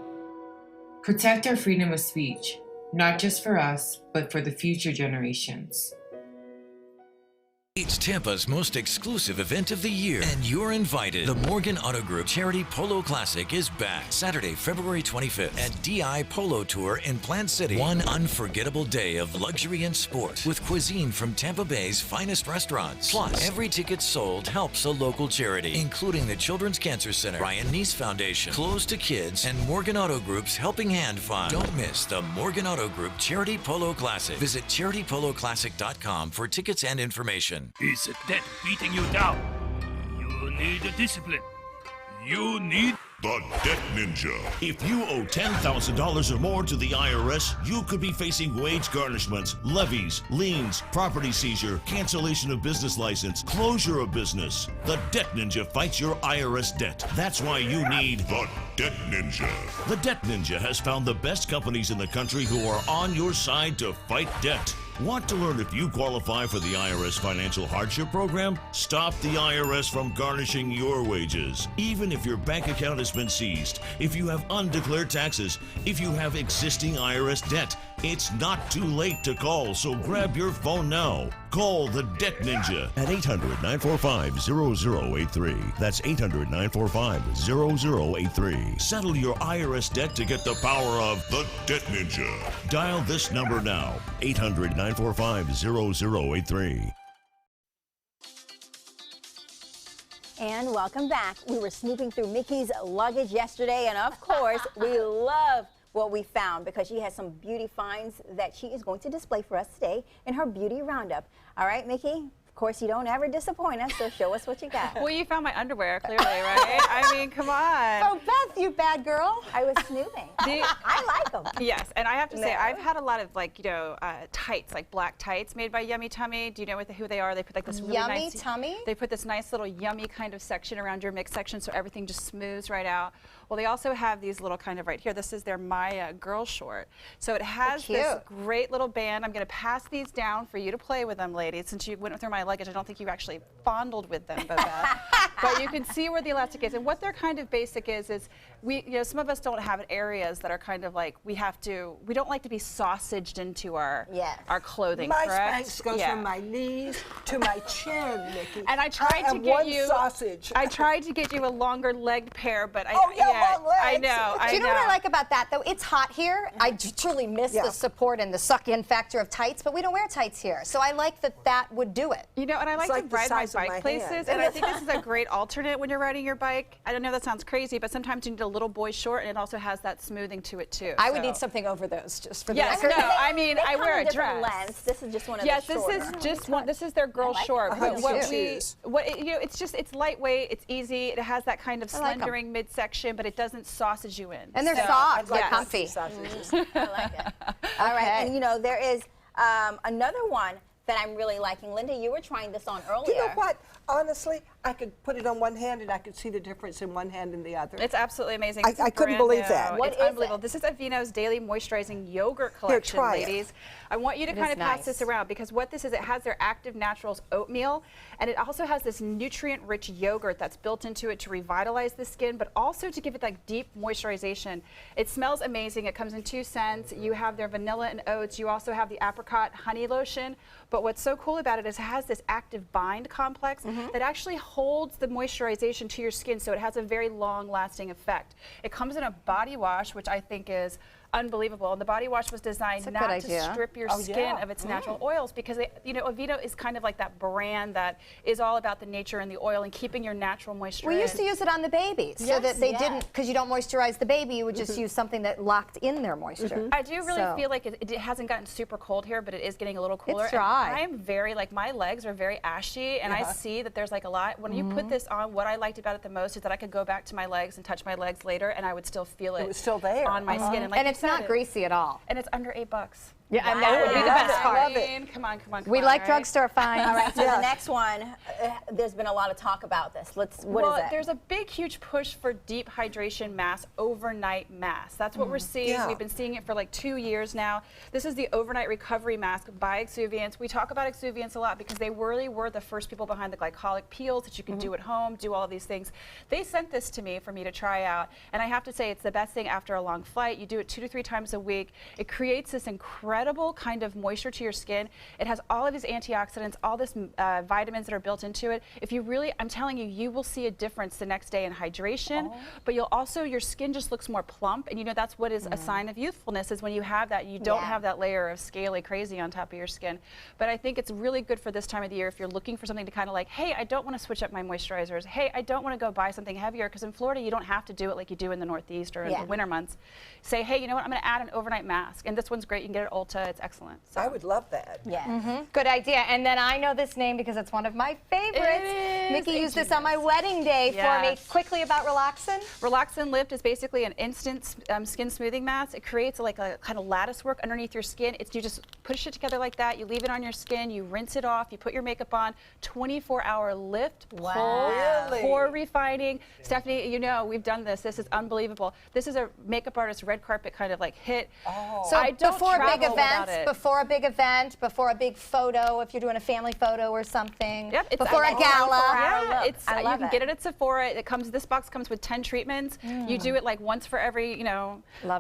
Protect our freedom of speech, not just for us, but for the future generations. It's Tampa's most exclusive event of the year, and you're invited. The Morgan Auto Group Charity Polo Classic is back Saturday, February 25th at DI Polo Tour in Plant City. One unforgettable day of luxury and sport with cuisine from Tampa Bay's finest restaurants. Plus, every ticket sold helps a local charity, including the Children's Cancer Center, Ryan Neese Foundation, Close to Kids, and Morgan Auto Group's Helping Hand Fund. Don't miss the Morgan Auto Group Charity Polo Classic. Visit charitypoloclassic.com for tickets and information. Is a debt beating you down? You need discipline. You need the Debt Ninja. If you owe $10,000 or more to the IRS, you could be facing wage garnishments, levies, liens, property seizure, cancellation of business license, closure of business. The Debt Ninja fights your IRS debt. That's why you need the Debt Ninja. The Debt Ninja has found the best companies in the country who are on your side to fight debt. Want to learn if you qualify for the IRS Financial Hardship Program? Stop the IRS from garnishing your wages. Even if your bank account has been seized, if you have undeclared taxes, if you have existing IRS debt, it's not too late to call, so grab your phone now. Call the Debt Ninja at 800-945-0083. That's 800-945-0083. Settle your IRS debt to get the power of the Debt Ninja. Dial this number now, 800-945-0083. And welcome back. We were snooping through Mickey's luggage yesterday, and of course, we love what we found because she has some beauty finds that she is going to display for us today in her beauty roundup. All right, Mickey? Of course, you don't ever disappoint us, so show us what you got. Well, you found my underwear, clearly, right? I mean, come on. Oh, Beth, you bad girl. I was snooping. I like them. Yes, and I have to say, I've had a lot of, like, you know, tights, like black tights made by Yummy Tummy. Do you know who they are? They put like this really Yummy nice... Tummy? They put this nice little yummy kind of section around your mix section so everything just smooths right out. Well, they also have these little kind of right here. This is their Maya girl short. So it has this great little band. I'm going to pass these down for you to play with them, ladies. Since you went through my luggage, I don't think you actually fondled with them, but you can see where the elastic is. And what their kind of basic is we, you know, some of us don't have areas that are kind of like we don't like to be sausaged into our clothing. My correct? Spanx goes from my knees to my chin, Mickey. And I tried to get you sausage. I tried to get you a longer leg pair, but long legs. I know. Do you know what I like about that, though? It's hot here. I truly miss the support and the suck-in factor of tights, but we don't wear tights here. So I like that would do it. You know, and I like to ride my bike places, and I think this is a great alternate when you're riding your bike. I don't know, that sounds crazy, but sometimes you need a little boy short, and it also has that smoothing to it, too. I would need something over those, just for the record. record. No, I mean, I wear a dress. Lengths. This is just one of the Yes, this is just one. This is their girl short. But you know, it's lightweight, it's easy, it has that kind of slendering midsection, but it doesn't sausage you in. And they're soft, they're comfy. I like it. All right, and you know, there is another one that I'm really liking. Linda, you were trying this on earlier. You know what? honestly, I could put it on one hand and I could see the difference in one hand and the other. It's absolutely amazing. I couldn't believe that. It's unbelievable. This is Aveeno's Daily Moisturizing Yogurt Collection, try it. ladies. I want you to kind of pass this around because what this is, it has their Active Naturals oatmeal, and it also has this nutrient-rich yogurt that's built into it to revitalize the skin, but also to give it that deep moisturization. It smells amazing. It comes in 2 scents. You have their vanilla and oats. You also have the apricot honey lotion. But what's so cool about it is it has this active bind complex that actually holds the moisturization to your skin, so it has a very long-lasting effect. It comes in a body wash, which I think is unbelievable. And the body wash was designed not to strip your skin of its natural oils, because you know, Aveeno is kind of like that brand that is all about the nature and the oil and keeping your natural moisture We in. used to use it on the babies so that they didn't, because you don't moisturize the baby, you would just use something that locked in their moisture. I do really feel like it hasn't gotten super cold here, but it is getting a little cooler. It's dry. And I am very, like, my legs are very ashy, and I see that there's like a lot. When you put this on, what I liked about it the most is that I could go back to my legs and touch my legs later, and I would still feel it. It was still there on my skin. And, like it's not greasy at all. And it's under $8. Yeah, and that would be the best part. Come on, come on, come We on, like right? drugstore finds. All right, so the next one, there's been a lot of talk about this. What is it? There's a big, huge push for deep hydration masks, overnight masks. That's what we're seeing. We've been seeing it for like 2 years now. This is the Overnight Recovery Mask by Exuviance. We talk about Exuviance a lot because they really were the first people behind the glycolic peels that you can do at home, do all of these things. They sent this to me for me to try out, and I have to say it's the best thing after a long flight. You do it 2 to 3 times a week. It creates this incredible kind of moisture to your skin. It has all of these antioxidants, all this vitamins that are built into it. If you really, I'm telling you, you will see a difference the next day in hydration, but you'll also, your skin just looks more plump, and you know that's what is a sign of youthfulness, is when you have that, you don't have that layer of scaly crazy on top of your skin. But I think it's really good for this time of the year if you're looking for something to kind of like, hey, I don't want to switch up my moisturizers. Hey, I don't want to go buy something heavier, because in Florida you don't have to do it like you do in the Northeast or in the winter months. Say, hey, you know what, I'm going to add an overnight mask, and this one's great. You can get it at Ulta. It's excellent. So. I would love that. Yeah. Good idea. And then I know this name because it's one of my favorites. Mickey used this on my wedding day for me. Quickly about Relaxin. Relaxin Lift is basically an instant skin smoothing mask. It creates like a kind of lattice work underneath your skin. You just push it together like that. You leave it on your skin. You rinse it off. You put your makeup on. 24-hour lift, pull, pore refining. Stephanie, you know we've done this. This is unbelievable. This is a makeup artist red carpet kind of like hit. So I don't before a big travel without event, it. before a big event, before a big photo, if you're doing a family photo or something, before a Yeah, gala. it's you can get it at Sephora. It comes. This box comes with 10 treatments. You do it like once for every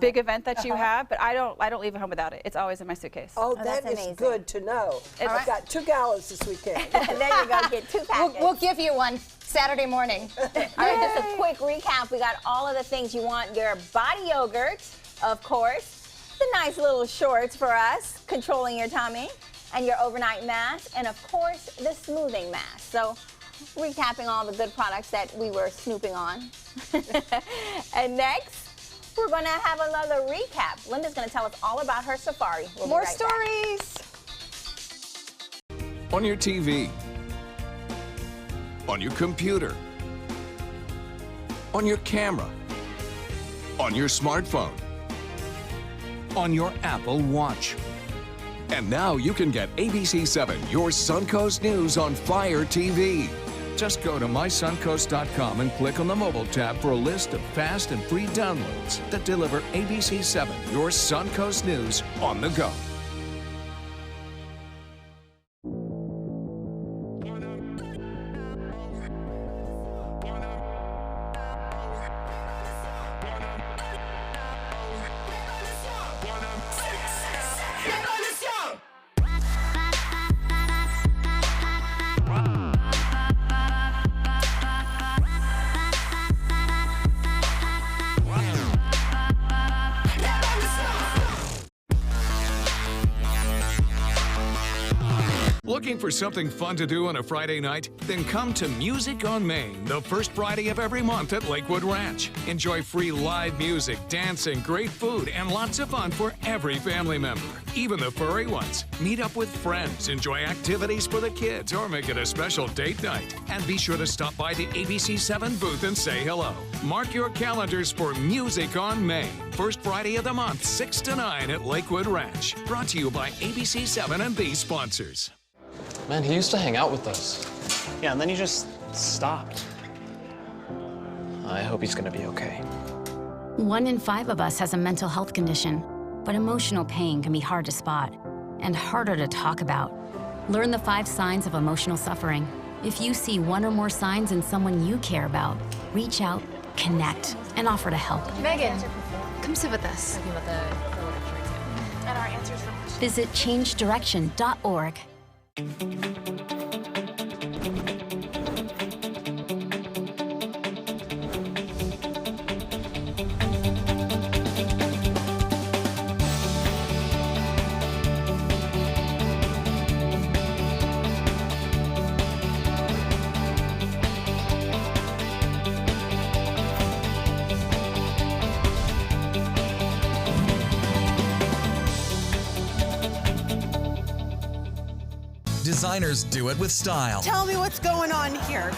big event that you have. But I don't leave it home without it. It's always in my suitcase. Oh, that is good to know. I've got 2 galas this weekend. There you go. Get 2 packets. We'll give you one Saturday morning. All right, just a quick recap. We got all of the things you want. Your body yogurt, of course. The nice little shorts for us, controlling your tummy. And your overnight mask. And, of course, the smoothing mask. So, recapping all the good products that we were snooping on. And next, we're going to have another recap. Linda's going to tell us all about her safari. We'll be More right stories. On your TV, on your computer, on your camera, on your smartphone, on your Apple Watch. And now you can get ABC7, your Suncoast News on Fire TV. Just go to mysuncoast.com and click on the mobile tab for a list of fast and free downloads that deliver ABC7, your Suncoast News on the go. Looking for something fun to do on a Friday night? Then come to Music on Main, the first Friday of every month at Lakewood Ranch. Enjoy free live music, dancing, great food, and lots of fun for every family member, even the furry ones. Meet up with friends, enjoy activities for the kids, or make it a special date night. And be sure to stop by the ABC7 booth and say hello. Mark your calendars for Music on Main, first Friday of the month, 6 to 9 at Lakewood Ranch. Brought to you by ABC7 and these sponsors. Man, he used to hang out with us. Yeah, and then he just stopped. I hope he's gonna be okay. 1 in 5 of us has a mental health condition, but emotional pain can be hard to spot and harder to talk about. Learn the 5 signs of emotional suffering. If you see 1 or more signs in someone you care about, reach out, connect, and offer to help. Megan, come sit with us. And our answers for questions. Visit changedirection.org. Designers do it with style. Tell me what's going on here.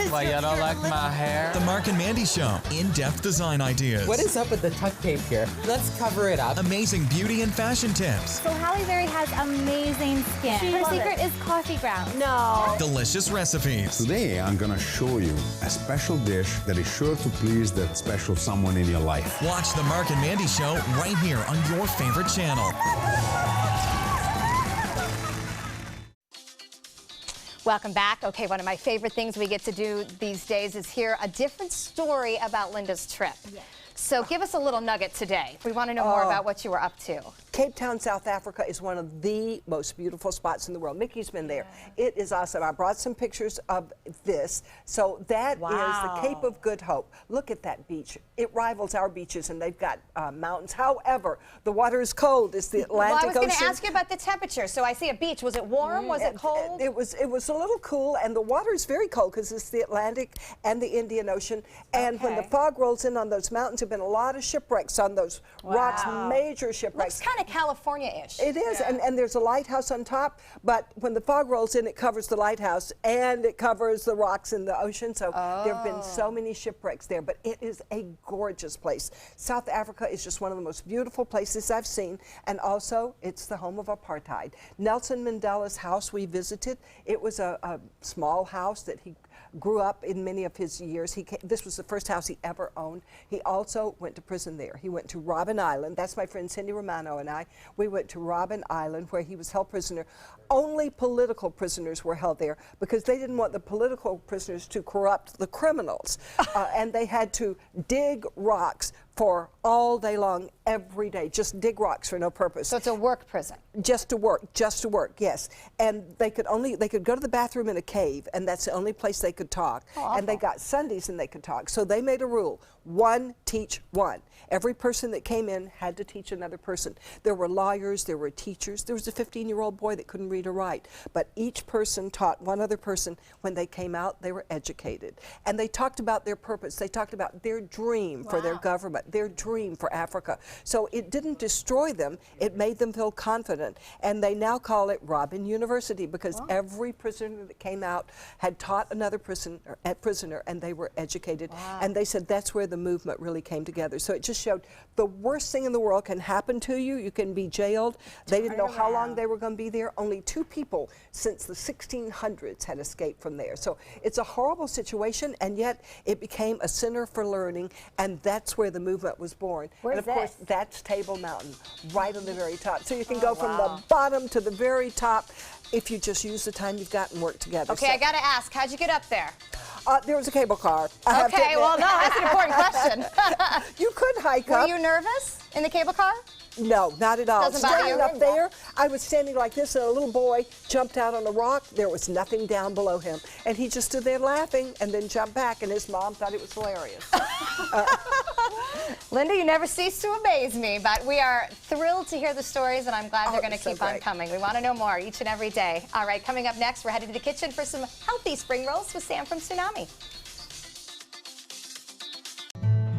Why, you don't like my hair? The Mark and Mandy Show. In-depth design ideas. What is up with the tuck tape here? Let's cover it up. Amazing beauty and fashion tips. So Halle Berry has amazing skin. Her secret is coffee grounds. No. Delicious recipes. Today, I'm gonna show you a special dish that is sure to please that special someone in your life. Watch the Mark and Mandy Show right here on your favorite channel. Welcome back. Okay, one of my favorite things we get to do these days is hear a different story about Linda's trip. Yes. So give us a little nugget today. We want to know more about what you were up to. Cape Town, South Africa is one of the most beautiful spots in the world. Mickey's been there. It is awesome. I brought some pictures of this. So that is the Cape of Good Hope. Look at that beach. It rivals our beaches, and they've got mountains. However, the water is cold. It's the Atlantic Ocean. Well, I was going to ask you about the temperature. So I see a beach. Was it warm? Was it cold? It was a little cool, and the water is very cold because it's the Atlantic and the Indian Ocean. And when the fog rolls in on those mountains, there have been a lot of shipwrecks on those rocks, major shipwrecks. Looks kind of California-ish. It is, and there's a lighthouse on top, but when the fog rolls in, it covers the lighthouse, and it covers the rocks in the ocean, so there have been so many shipwrecks there, but it is a gorgeous place. South Africa is just one of the most beautiful places I've seen, and also, it's the home of apartheid. Nelson Mandela's house we visited, it was a small house that he grew up in many of his years. This was the first house he ever owned. He also went to prison there. He went to Robben Island. That's my friend Cindy Romano and I. We went to Robben Island where he was held prisoner. Only political prisoners were held there because they didn't want the political prisoners to corrupt the criminals. And they had to dig rocks for all day long, every day, just dig rocks for no purpose. So it's a work prison? Just to work, yes. And they could go to the bathroom in a cave, and that's the only place they could talk. And they got Sundays and they could talk. So they made a rule, 1 teach 1. Every person that came in had to teach another person. There were lawyers, there were teachers, there was a 15-year-old boy that couldn't read or write, but each person taught one other person. When they came out, they were educated. And they talked about their purpose, they talked about their dream for their government, their dream for Africa. So it didn't destroy them, it made them feel confident. And they now call it Robben University because every prisoner that came out had taught another prisoner, and they were educated. And they said that's where the movement really came together. So it just showed the worst thing in the world can happen to you. You can be jailed. They didn't know how long they were going to be there. Only 2 people since the 1600s had escaped from there. So it's a horrible situation, and yet it became a center for learning, and that's where the movement was born. Where's and of course, that's Table Mountain, right on the very top. So you can go from the bottom to the very top if you just use the time you've got and work together. Okay, I got to ask, how'd you get up there? There was a cable car. Okay, well, no, that's an important question. You could hike up. Were you nervous in the cable car? No, not at all. Doesn't bother you? Standing up there, I was standing like this, and a little boy jumped out on a rock. There was nothing down below him. And he just stood there laughing and then jumped back, and his mom thought it was hilarious. Linda, you never cease to amaze me, but we are thrilled to hear the stories, and I'm glad they're going to keep on coming. We want to know more each and every day. All right, coming up next, we're headed to the kitchen for some healthy spring rolls with Sam from Tsunami.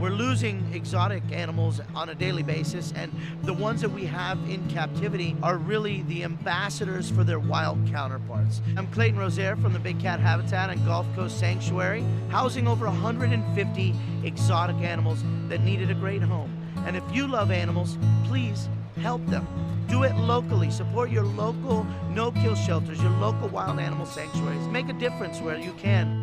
We're losing exotic animals on a daily basis, and the ones that we have in captivity are really the ambassadors for their wild counterparts. I'm Clayton Rozier from the Big Cat Habitat and Gulf Coast Sanctuary, housing over 150 exotic animals that needed a great home. And if you love animals, please help them. Do it locally. Support your local no-kill shelters, your local wild animal sanctuaries. Make a difference where you can.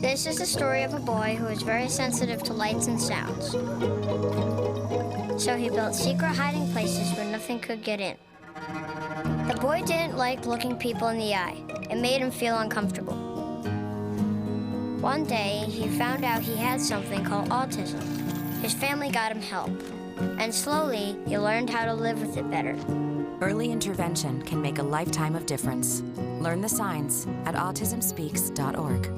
This is the story of a boy who is very sensitive to lights and sounds. So he built secret hiding places where nothing could get in. The boy didn't like looking people in the eye. It made him feel uncomfortable. One day, he found out he had something called autism. His family got him help, and slowly, he learned how to live with it better. Early intervention can make a lifetime of difference. Learn the signs at autismspeaks.org.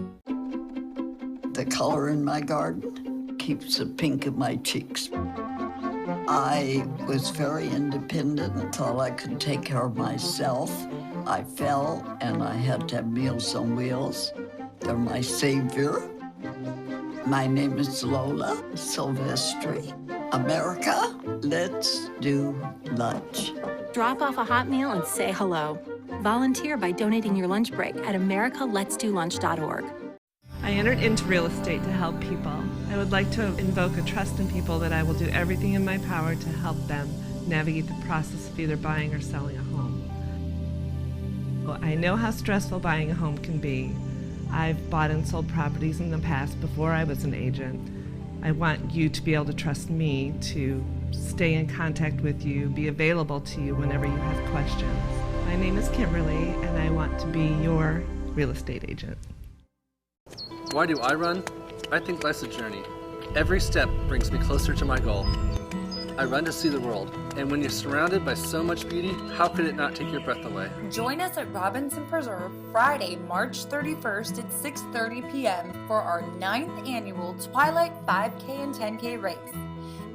The color in my garden keeps the pink in my cheeks. I was very independent and thought I could take care of myself. I fell and I had to have Meals on Wheels. They're my savior. My name is Lola Silvestri. America, let's do lunch. Drop off a hot meal and say hello. Volunteer by donating your lunch break at americaletsdolunch.org. I entered into real estate to help people. I would like to invoke a trust in people that I will do everything in my power to help them navigate the process of either buying or selling a home. Well, I know how stressful buying a home can be. I've bought and sold properties in the past before I was an agent. I want you to be able to trust me to stay in contact with you, be available to you whenever you have questions. My name is Kimberly, and I want to be your real estate agent. Why do I run? I think life's a journey. Every step brings me closer to my goal. I run to see the world, and when you're surrounded by so much beauty, how could it not take your breath away? Join us at Robinson Preserve Friday, March 31st at 6:30 p.m. for our 9th annual Twilight 5K and 10K race.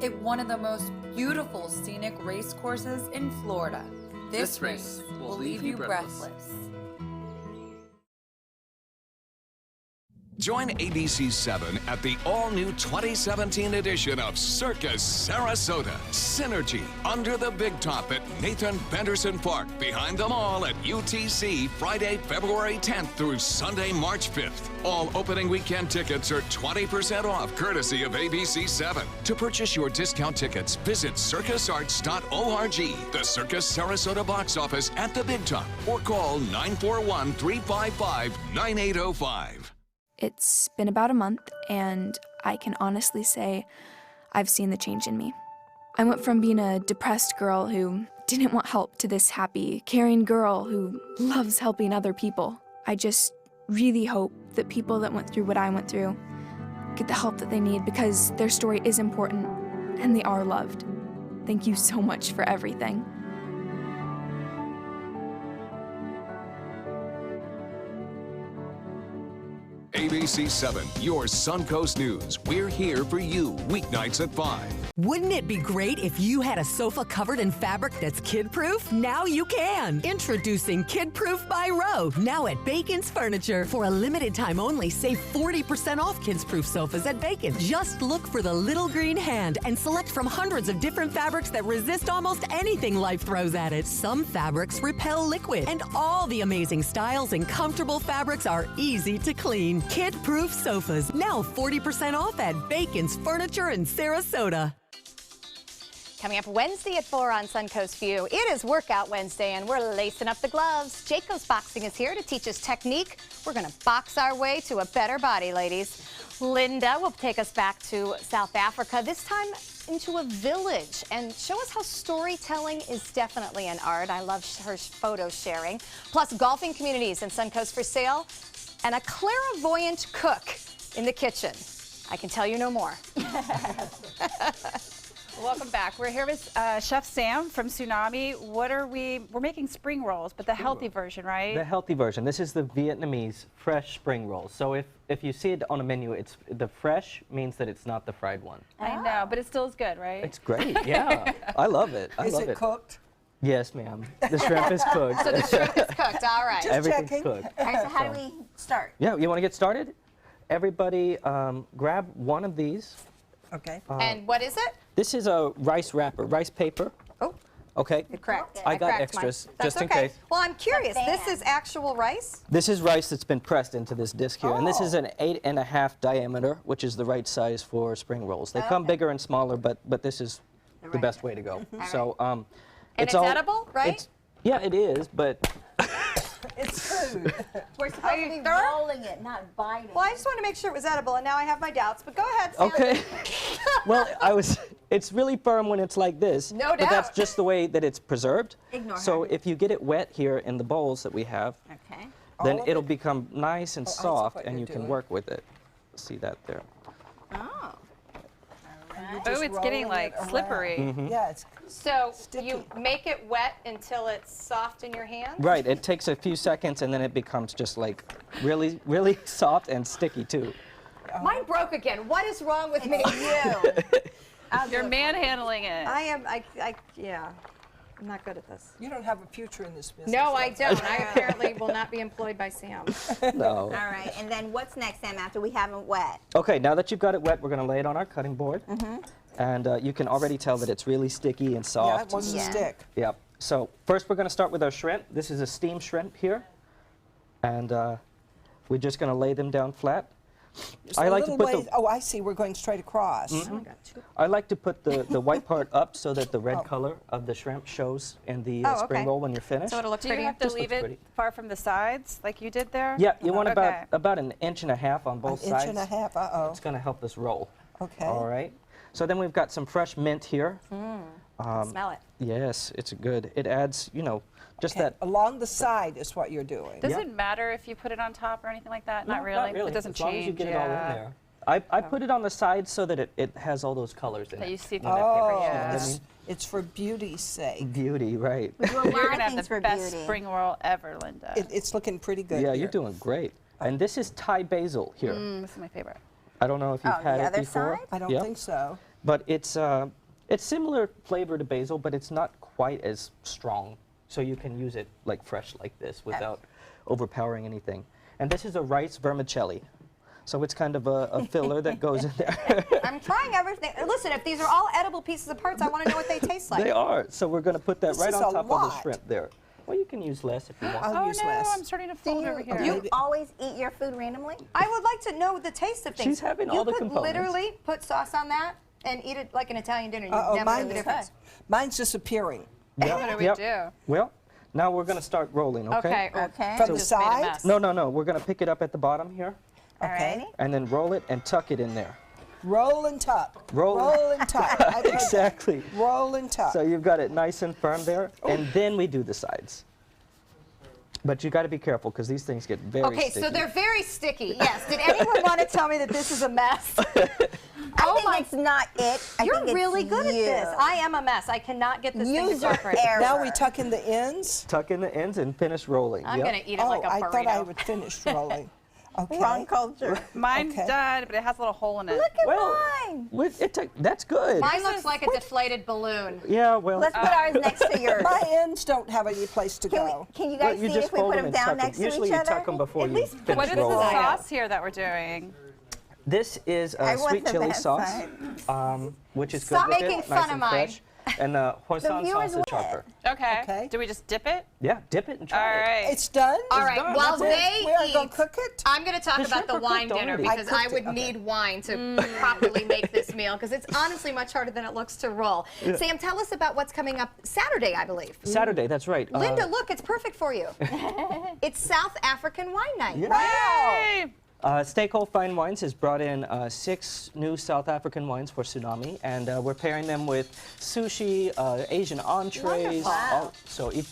At one of the most beautiful scenic race courses in Florida. This race will leave you breathless. Join ABC7 at the all-new 2017 edition of Circus Sarasota. Synergy under the big top at Nathan Benderson Park behind the mall at UTC Friday, February 10th through Sunday, March 5th. All opening weekend tickets are 20% off courtesy of ABC7. To purchase your discount tickets, visit circusarts.org, the Circus Sarasota box office at the big top, or call 941-355-9805. It's been about a month, and I can honestly say I've seen the change in me. I went from being a depressed girl who didn't want help to this happy, caring girl who loves helping other people. I just really hope that people that went through what I went through get the help that they need, because their story is important, and they are loved. Thank you so much for everything. ABC7, your Suncoast News. We're here for you weeknights at 5. Wouldn't it be great if you had a sofa covered in fabric that's kid-proof? Now you can! Introducing Kid-Proof by Row, now at Bacon's Furniture. For a limited time only, save 40% off Kids-Proof sofas at Bacon. Just look for the little green hand and select from hundreds of different fabrics that resist almost anything life throws at it. Some fabrics repel liquid, and all the amazing styles and comfortable fabrics are easy to clean. Kid-Proof sofas, now 40% off at Bacon's Furniture in Sarasota. Coming up Wednesday at 4 on Suncoast View, it is Workout Wednesday, and we're lacing up the gloves. Jacob's Boxing is here to teach us technique. We're going to box our way to a better body, ladies. Linda will take us back to South Africa, this time into a village, and show us how storytelling is definitely an art. I love her photo sharing. Plus, golfing communities in Suncoast for sale, and a clairvoyant cook in the kitchen. I can tell you no more. Welcome back. We're here with Chef Sam from Tsunami. We're making spring rolls, but the healthy version, right? The healthy version. This is the Vietnamese fresh spring rolls. So if you see it on a menu, it's the fresh means that it's not the fried one. I know, but it still is good, right? It's great, yeah. I love it. I love Is it cooked? Yes, ma'am. The shrimp is cooked. So the shrimp is cooked, all right. Everything's cooked. All right, so how do we start? Yeah, you want to get started? Everybody grab one of these. Okay. And what is it? This is a rice wrapper, rice paper. Oh. Okay. Correct. I got cracked extras, mine. That's just in okay. case. Well, I'm curious. This is actual rice? This is rice that's been pressed into this disc here, and this is an 8.5 diameter, which is the right size for spring rolls. They come bigger and smaller, but this is the best way to go. So, and it's edible, right? Yeah, it is, but It's food. We're supposed to be rolling it, not biting. Well, I just want to make sure it was edible, and now I have my doubts. But go ahead, Sam. okay. Well, it's really firm when it's like this. No But that's doubt. just the way that it's preserved. Ignore So her. if you get it wet here in the bowls that we have, Okay. then All of it'll it? become nice and Oh, I see soft, what and you're you can doing. work with it. See that there? Oh. Oh, it's getting like slippery. Mhm. Yeah, it's So you make it wet until it's soft in your hand? Right, it takes a few seconds and then it becomes just like really, really soft and sticky too. Mine broke again. What is wrong with me? You're manhandling it. I am, yeah. I'm not good at this. You don't have a future in this business. No, I don't. I apparently will not be employed by Sam. No. All right, and then what's next, Sam, after we have them wet? Okay, now that you've got it wet, we're going to lay it on our cutting board. And you can already tell that it's really sticky and soft. Yeah, it wants to stick. Yep. So first we're going to start with our shrimp. This is a steamed shrimp here. And we're just going to lay them down flat. So I like to put ways, oh, I see. We're going straight across. I like to put the white part up so that the red color of the shrimp shows in the spring roll when you're finished. So it'll look pretty. Do you have to Just leave looks it pretty. far from the sides like you did there? Yeah, you want Okay. about 1.5 inches on both An sides. inch and a half, uh-oh. It's going to help us roll. Okay. All right. So then we've got some fresh mint here. Smell it. Yes, it's good. It adds, you know, just that. Along the side is what you're doing. Does it matter if you put it on top or anything like that? No, not really. It as doesn't long change. as you get it all in there. I put it on the side so that it has all those colors in That it. you see You through know? the paper, Oh, yeah. it's for beauty's sake. Beauty, right. We do a You're lot gonna of have things the for best beauty. spring roll ever, Linda. It's looking pretty good Yeah, here. you're doing great. And this is Thai basil here. This is my favorite. I don't know if you've had the it other before. side? I don't Yeah. think so. But it's similar flavor to basil, but it's not quite as strong. So you can use it like fresh like this without overpowering anything. And this is a rice vermicelli. So it's kind of a filler that goes in there. I'm trying everything. Listen, if these are all edible pieces of parts, I want to know what they taste like. They are. So we're going to put that This right is on a top of lot. the shrimp there. Well, you can use less if you want. I'll use less. I'm starting to fold over here. You always eat your food randomly? I would like to know the taste of things. She's having you all the could components. literally put sauce on that and eat it like an Italian dinner. You'd Uh-oh, never know the difference. mine's disappearing. What do we do? Well, now we're going to start rolling, okay? Okay. From the Just made a side? mess. No, no, no. We're going to pick it up at the bottom here Okay. and then roll it and tuck it in there. Roll and tuck. Roll. Roll and tuck. I heard that. Exactly. Roll and tuck. So you've got it nice and firm there, and then we do the sides. But you got to be careful because these things get very Okay, sticky. so they're very sticky. Yes. Did anyone want to tell me that this is a mess? I think it's not it. I You're think it's really good at you. this. I am a mess. I cannot get this thing to User cooperate. error. Now we tuck in the ends. Tuck in the ends and finish rolling. I'm Yep. going to eat it like a I burrito. thought I would finish rolling. Okay. Wrong culture. Mine's Okay. done, but it has a little hole in it. Look at Well, mine. That's good. Mine looks like a deflated balloon. Yeah, well. Let's put ours next to yours. My ends don't have any place to go. Can you well, guys you see just if we fold put them them and down tuck 'em. next to Usually each you other? tuck them before At you least finish What is rolling. this sauce here that we're doing? This is I a want sweet the chili best sauce, side. which is Stop good with making it, fun nice of and mine. fresh. And the hoisin viewers sausage will. harper. Okay. Okay. Do we just dip it? Yeah, dip it and try All it. right. It's done? All right, done. while That's it. they We are going eat, to cook it? I'm going to talk The about shrimp the are wine cooked dinner already. because I cooked would it, okay. need wine to properly make this meal because it's honestly much harder than it looks to roll. Yeah. Sam, tell us about what's coming up Saturday, I believe. Saturday, that's right. Linda, look, it's perfect for you. It's South African Wine Night. Yay! Steakhold Fine Wines has brought in 6 new South African wines for Tsunami, and we're pairing them with sushi, Asian entrees. So it's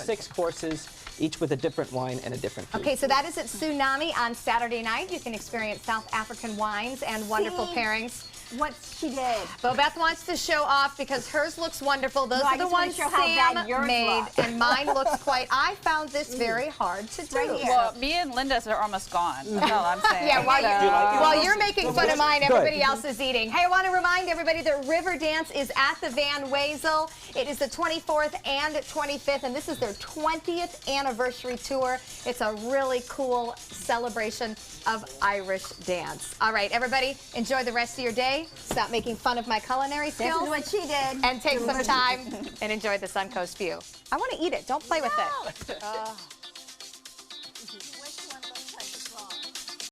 6 courses, each with a different wine and a different food. Okay, so that is at Tsunami on Saturday night. You can experience South African wines and wonderful pairings. What she did. Bobeth wants to show off because hers looks wonderful. Those No, I are the just wanna ones show how bad Sam yours made, looks. and mine looks quite. I found this very hard to do. Right here. Well, me and Linda's are almost gone. That's all I'm saying. Yeah, while you're making fun of mine, Good. everybody else is eating. Hey, I want to remind everybody that River Dance is at the Van Wezel. It is the 24th and 25th, and this is their 20th anniversary tour. It's a really cool celebration of Irish dance. All right, everybody, enjoy the rest of your day. me, stop making fun of my culinary skills. This is what she did. And take some time and enjoy the Suncoast view. I want to eat it. Don't play with it.